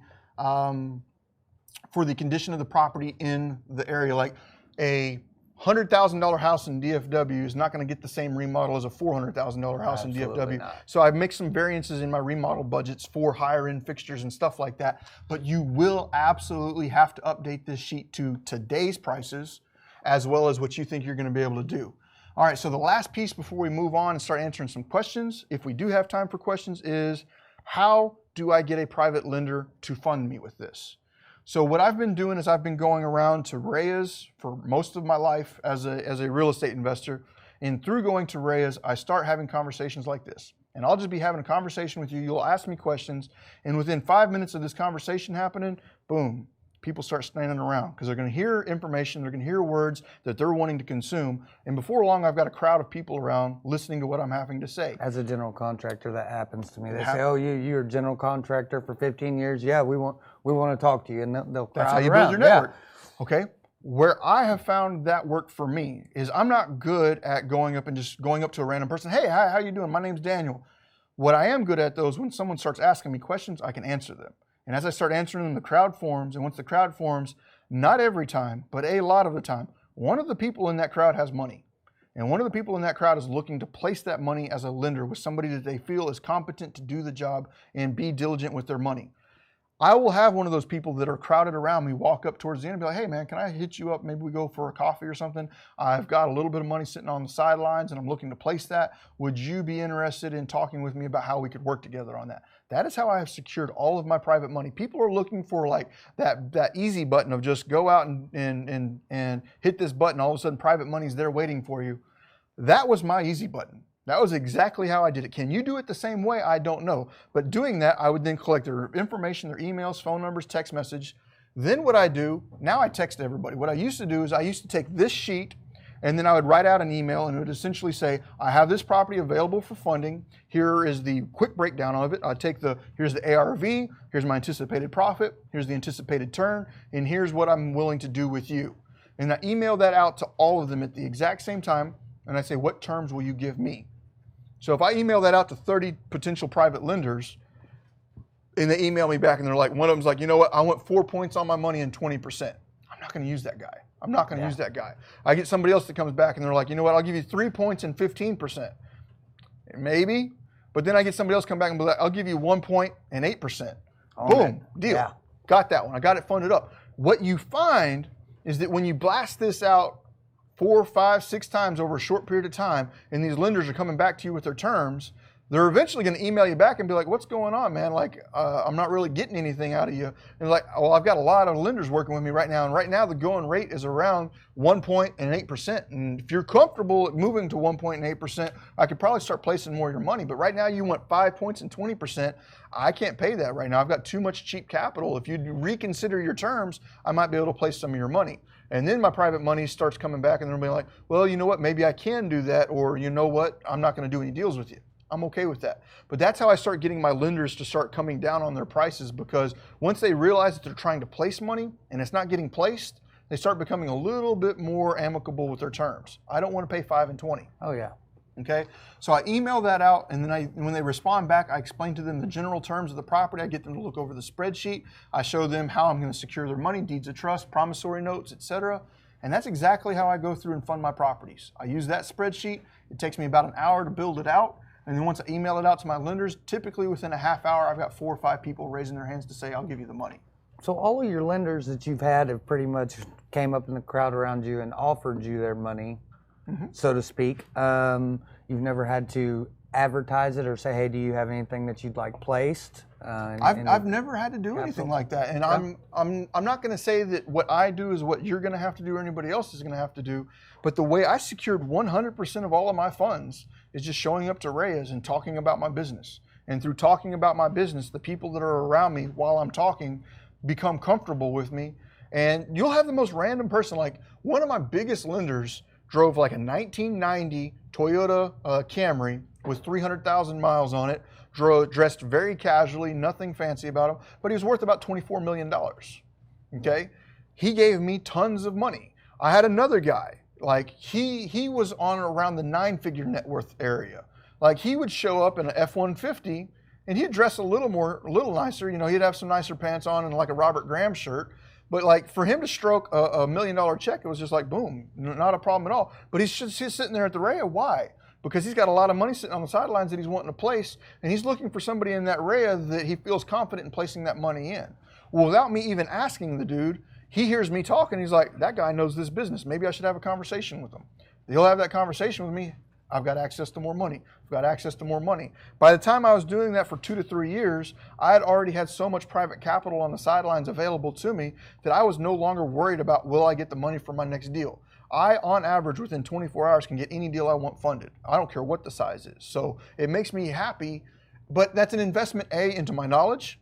condition of the property in the area. Like a $100,000 house in DFW is not going to get the same remodel as a $400,000 house in DFW. Not. So I make some variances in my remodel budgets for higher end fixtures and stuff like that. But you will absolutely have to update this sheet to today's prices as well as what you think you're going to be able to do. All right, so the last piece before we move on and start answering some questions, if we do have time for questions, is how do I get a private lender to fund me with this? So what I've been doing is I've been going around to REIAs for most of my life as a real estate investor. And through going to REIAs, I start having conversations like this. And I'll just be having a conversation with you. You'll ask me questions. And within 5 minutes of this conversation happening, boom, people start standing around because they're going to hear information. They're going to hear words that they're wanting to consume. And before long, I've got a crowd of people around listening to what I'm having to say. As a general contractor, that happens to me. They say, "Oh, you're a general contractor for 15 years. Yeah, we want to talk to you," and they'll crowd That's how you around. build your network. Yeah. Okay. Where I have found that worked for me is I'm not good at going up to a random person. Hey, hi, how you doing? My name's Daniel. What I am good at though is when someone starts asking me questions, I can answer them. And as I start answering them, the crowd forms. And once the crowd forms, not every time, but a lot of the time, one of the people in that crowd has money. And one of the people in that crowd is looking to place that money as a lender with somebody that they feel is competent to do the job and be diligent with their money. I will have one of those people that are crowded around me walk up towards the end and be like, "Hey man, can I hit you up? Maybe we go for a coffee or something. I've got a little bit of money sitting on the sidelines and I'm looking to place that. Would you be interested in talking with me about how we could work together on that?" That is how I have secured all of my private money. People are looking for like that easy button of just go out and hit this button. All of a sudden private money's there waiting for you. That was my easy button. That was exactly how I did it. Can you do it the same way? I don't know. But doing that, I would then collect their information, their emails, phone numbers, text message. Then what I do, now I text everybody. What I used to do is I used to take this sheet and then I would write out an email and it would essentially say, "I have this property available for funding. Here is the quick breakdown of it. Here's the ARV, here's my anticipated profit, here's the anticipated turn, and here's what I'm willing to do with you." And I email that out to all of them at the exact same time. And I say, "What terms will you give me?" So if I email that out to 30 potential private lenders and they email me back and they're like, one of them's like, "You know what, I want 4 points on my money and 20%. I'm not going to use that guy. I'm not going to use that guy. I get somebody else that comes back and they're like, "You know what, I'll give you 3 points and 15%. Maybe. But then I get somebody else come back and be like, "I'll give you 1 point and 8%. Boom, deal. Yeah. Got that one. I got it funded up. What you find is that when you blast this out 4, 5, 6 times over a short period of time, and these lenders are coming back to you with their terms, they're eventually going to email you back and be like, "What's going on, man? Like, I'm not really getting anything out of you." And like, "Well, I've got a lot of lenders working with me right now, and right now the going rate is around 1 point and 8%. And if you're comfortable at moving to 1 point and 8%, I could probably start placing more of your money. But right now you want 5 points and 20%. I can't pay that right now. I've got too much cheap capital. If you reconsider your terms, I might be able to place some of your money." And then my private money starts coming back and they're being like, "Well, you know what, maybe I can do that," or "You know what, I'm not going to do any deals with you." I'm okay with that. But that's how I start getting my lenders to start coming down on their prices, because once they realize that they're trying to place money and it's not getting placed, they start becoming a little bit more amicable with their terms. I don't want to pay 5 and 20. Oh yeah. Okay, so I email that out, and then when they respond back, I explain to them the general terms of the property. I get them to look over the spreadsheet. I show them how I'm going to secure their money, deeds of trust, promissory notes, etc. And that's exactly how I go through and fund my properties. I use that spreadsheet. It takes me about an hour to build it out. And then once I email it out to my lenders, typically within a half hour, I've got 4 or 5 people raising their hands to say, "I'll give you the money." So all of your lenders that you've had have pretty much came up in the crowd around you and offered you their money, so to speak. You've never had to advertise it or say, hey, do you have anything that you'd like placed? I've never had to do anything like that, and I'm not going to say that what I do is what you're going to have to do or anybody else is going to have to do, but the way I secured 100% of all of my funds is just showing up to Reyes and talking about my business. And through talking about my business, the people that are around me while I'm talking become comfortable with me. And you'll have the most random person, like one of my biggest lenders drove like a 1990 Toyota Camry with 300,000 miles on it, dressed very casually, nothing fancy about him, but he was worth about $24 million, okay? He gave me tons of money. I had another guy, like he was on around the 9-figure net worth area. Like he would show up in an F-150 and he'd dress a little nicer, you know, he'd have some nicer pants on and like a Robert Graham shirt. But like for him to stroke a $1 million check, it was just like, boom, not a problem at all. But he's sitting there at the REA. Why? Because he's got a lot of money sitting on the sidelines that he's wanting to place, and he's looking for somebody in that REA that he feels confident in placing that money in. Well, without me even asking the dude, he hears me talking. He's like, that guy knows this business. Maybe I should have a conversation with him. He'll have that conversation with me. I've got access to more money. I've got access to more money. By the time I was doing that for 2 to 3 years, I had already had so much private capital on the sidelines available to me that I was no longer worried about, will I get the money for my next deal? I, on average, within 24 hours can get any deal I want funded. I don't care what the size is. So it makes me happy, but that's an investment, A, into my knowledge,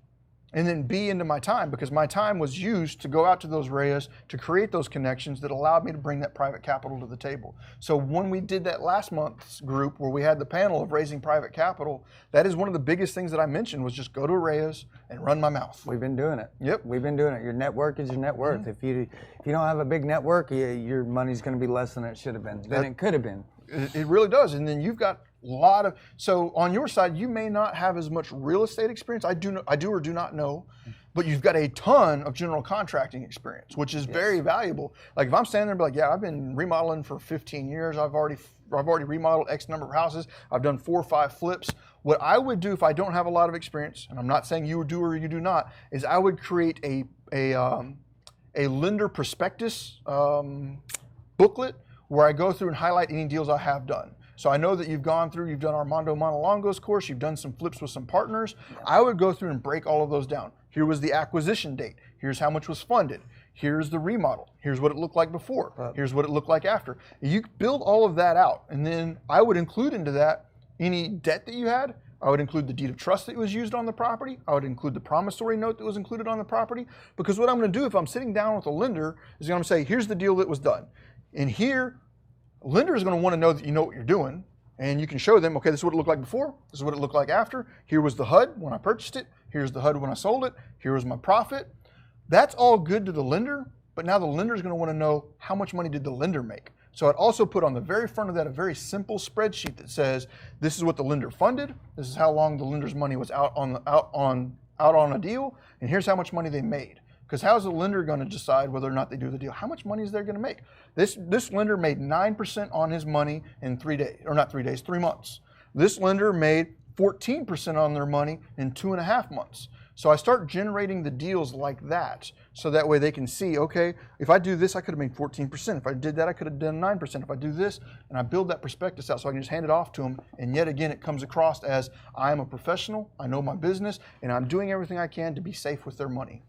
and then B, into my time, because my time was used to go out to those REAs to create those connections that allowed me to bring that private capital to the table. So when we did that last month's group where we had the panel of raising private capital, that is one of the biggest things that I mentioned was just go to REAs and run my mouth. We've been doing it. Yep. We've been doing it. Your network is your net worth. If you don't have a big network, your money's going to be less than it should have been, than it could have been. It really does. And then you've got a lot of, so on your side, you may not have as much real estate experience. I do or do not know, but you've got a ton of general contracting experience, which is very valuable. Like if I'm standing there and be like, yeah, I've been remodeling for 15 years. I've already remodeled X number of houses. I've done 4 or 5 flips. What I would do if I don't have a lot of experience, and I'm not saying you do or you do not, is I would create a lender prospectus booklet where I go through and highlight any deals I have done. So I know that you've done Armando Montalongo's course, you've done some flips with some partners. I would go through and break all of those down. Here was the acquisition date. Here's how much was funded. Here's the remodel. Here's what it looked like before. Here's what it looked like after. You build all of that out, and then I would include into that any debt that you had. I would include the deed of trust that was used on the property. I would include the promissory note that was included on the property. Because what I'm going to do if I'm sitting down with a lender is I'm going to say, here's the deal that was done. And here, a lender is going to want to know that you know what you're doing, and you can show them, okay, this is what it looked like before, this is what it looked like after, here was the HUD when I purchased it, here's the HUD when I sold it, here was my profit. That's all good to the lender, but now the lender is going to want to know how much money did the lender make. So I'd also put on the very front of that a very simple spreadsheet that says, this is what the lender funded, this is how long the lender's money was out on a deal, and here's how much money they made. Because how's the lender going to decide whether or not they do the deal? How much money is they going to make? This lender made 9% on his money in 3 days, or not 3 days, 3 months. This lender made 14% on their money in 2.5 months. So I start generating the deals like that, so that way they can see, okay, if I do this, I could have made 14%. If I did that, I could have done 9%. If I do this, and I build that prospectus out so I can just hand it off to them, and yet again, it comes across as I am a professional, I know my business, and I'm doing everything I can to be safe with their money.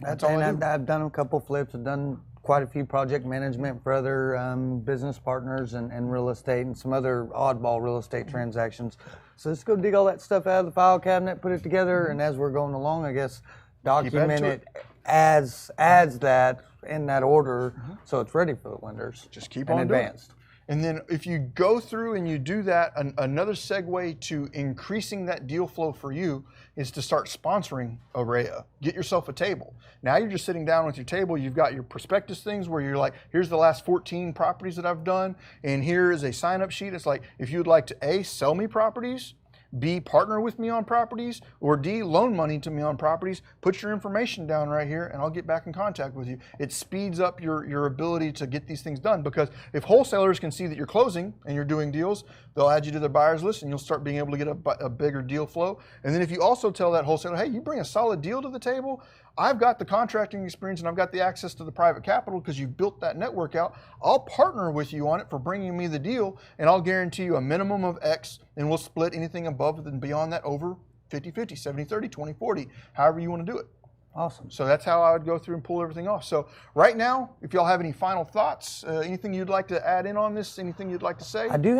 That's all I do. I've done a couple flips. I've done quite a few project management for other business partners and real estate and some other oddball real estate transactions. So let's go dig all that stuff out of the file cabinet, put it together, and as we're going along, I guess, document it as that in that order so it's ready for the lenders. Just keep on advanced. And then if you go through and you do that, another segue to increasing that deal flow for you is to start sponsoring a REA. Get yourself a table. Now you're just sitting down with your table, you've got your prospectus things where you're like, here's the last 14 properties that I've done, and here is a sign-up sheet. It's like, if you would like to A, sell me properties, B, partner with me on properties, or D, loan money to me on properties, put your information down right here and I'll get back in contact with you. It speeds up your ability to get these things done, because if wholesalers can see that you're closing and you're doing deals, they'll add you to their buyers list and you'll start being able to get a bigger deal flow. And then if you also tell that wholesaler, hey, you bring a solid deal to the table, I've got the contracting experience and I've got the access to the private capital because you've built that network out. I'll partner with you on it for bringing me the deal, and I'll guarantee you a minimum of X, and we'll split anything above and beyond that over 50-50, 70-30, 20-40, however you want to do it. Awesome. So that's how I would go through and pull everything off. So right now, if y'all have any final thoughts, anything you'd like to add in on this, anything you'd like to say? I do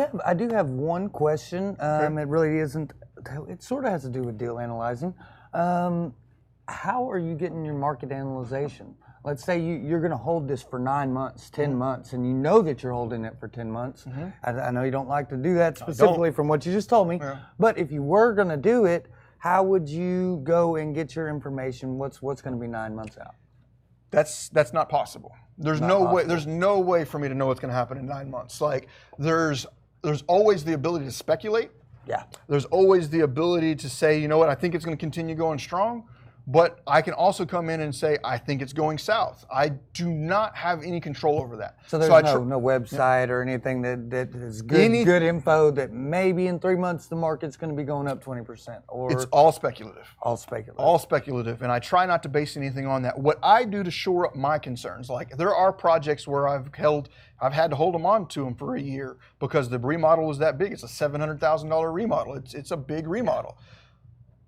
have one question. It really isn't. It sort of has to do with deal analyzing. How are you getting your market analyzation? Let's say you're going to hold this for 9 months, 10 months, and you know that you're holding it for 10 months. I know you don't like to do that specifically from what you just told me, but if you were going to do it, how would you go and get your information? What's going to be 9 months out? That's not possible. There's no way. There's no way for me to know what's going to happen in 9 months. Like there's always the ability to speculate. Yeah. There's always the ability to say, you know what, I think it's going to continue going strong. But I can also come in and say, I think it's going south. I do not have any control over that. So there's no website or anything that is good info that maybe in 3 months the market's going to be going up 20%. Or it's all speculative. All speculative. All speculative. And I try not to base anything on that. What I do to shore up my concerns, like there are projects where I've had to hold them on to them for a year because the remodel was that big. It's a $700,000 remodel. It's a big remodel.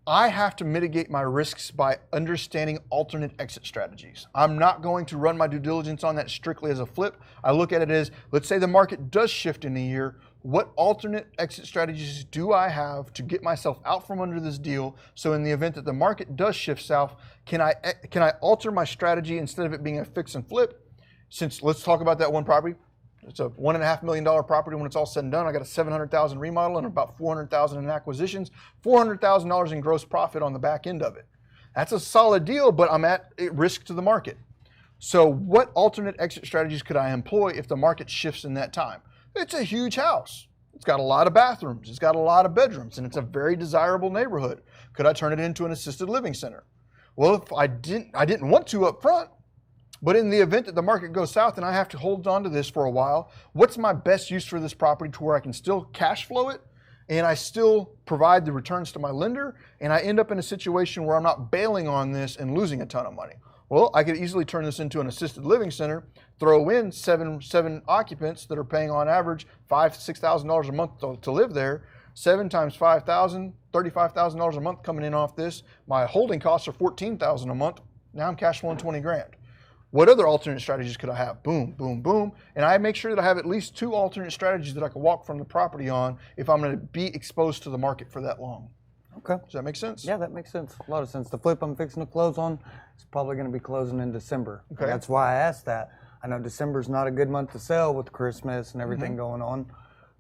I have to mitigate my risks by understanding alternate exit strategies. I'm not going to run my due diligence on that strictly as a flip. I look at it as, let's say the market does shift in a year. What alternate exit strategies do I have to get myself out from under this deal? So in the event that the market does shift south, can I alter my strategy instead of it being a fix and flip? Since let's talk about that one property. It's a $1.5 million property when it's all said and done. I got a $700,000 remodel and about $400,000 in acquisitions, $400,000 in gross profit on the back end of it. That's a solid deal, but I'm at risk to the market. So what alternate exit strategies could I employ if the market shifts in that time? It's a huge house. It's got a lot of bathrooms. It's got a lot of bedrooms, and it's a very desirable neighborhood. Could I turn it into an assisted living center? Well, if I didn't want to up front, but in the event that the market goes south and I have to hold on to this for a while, what's my best use for this property to where I can still cash flow it and I still provide the returns to my lender and I end up in a situation where I'm not bailing on this and losing a ton of money? Well, I could easily turn this into an assisted living center, throw in seven occupants that are paying on average $5,000 to $6,000 a month to live there. 7 times $5,000, $35,000 a month coming in off this. My holding costs are $14,000 a month. Now I'm cash flowing 20 grand. What other alternate strategies could I have? Boom, boom, boom. And I make sure that I have at least 2 alternate strategies that I can walk from the property on if I'm going to be exposed to the market for that long. Okay. Does that make sense? Yeah, that makes sense. A lot of sense. The flip I'm fixing to close on is probably going to be closing in December. Okay. That's why I asked that. I know December's not a good month to sell with Christmas and everything going on.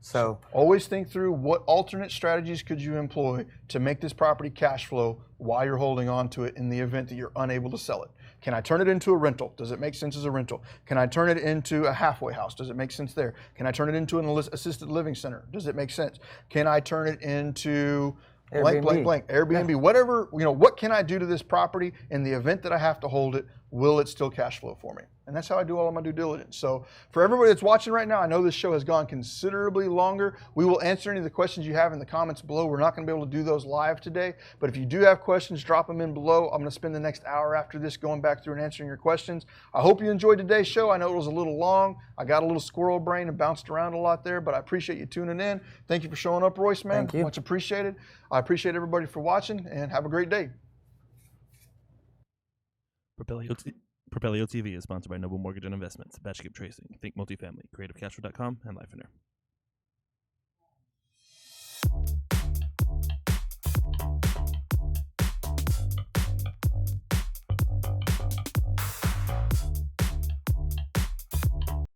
So always think through what alternate strategies could you employ to make this property cash flow while you're holding on to it in the event that you're unable to sell it. Can I turn it into a rental? Does it make sense as a rental? Can I turn it into a halfway house? Does it make sense there? Can I turn it into an assisted living center? Does it make sense? Can I turn it into blank, blank, blank, Airbnb, whatever, what can I do to this property in the event that I have to hold it? Will it still cash flow for me? And that's how I do all of my due diligence. So for everybody that's watching right now, I know this show has gone considerably longer. We will answer any of the questions you have in the comments below. We're not going to be able to do those live today, but if you do have questions, drop them in below. I'm going to spend the next hour after this going back through and answering your questions. I hope you enjoyed today's show. I know it was a little long. I got a little squirrel brain and bounced around a lot there, but I appreciate you tuning in. Thank you for showing up, Royce, man. Thank you. Much appreciated. I appreciate everybody for watching, and have a great day. Propelio TV is sponsored by Noble Mortgage and Investments, Batch Tracing, Think Multifamily, CreativeCashflow.com, and Lifeiner.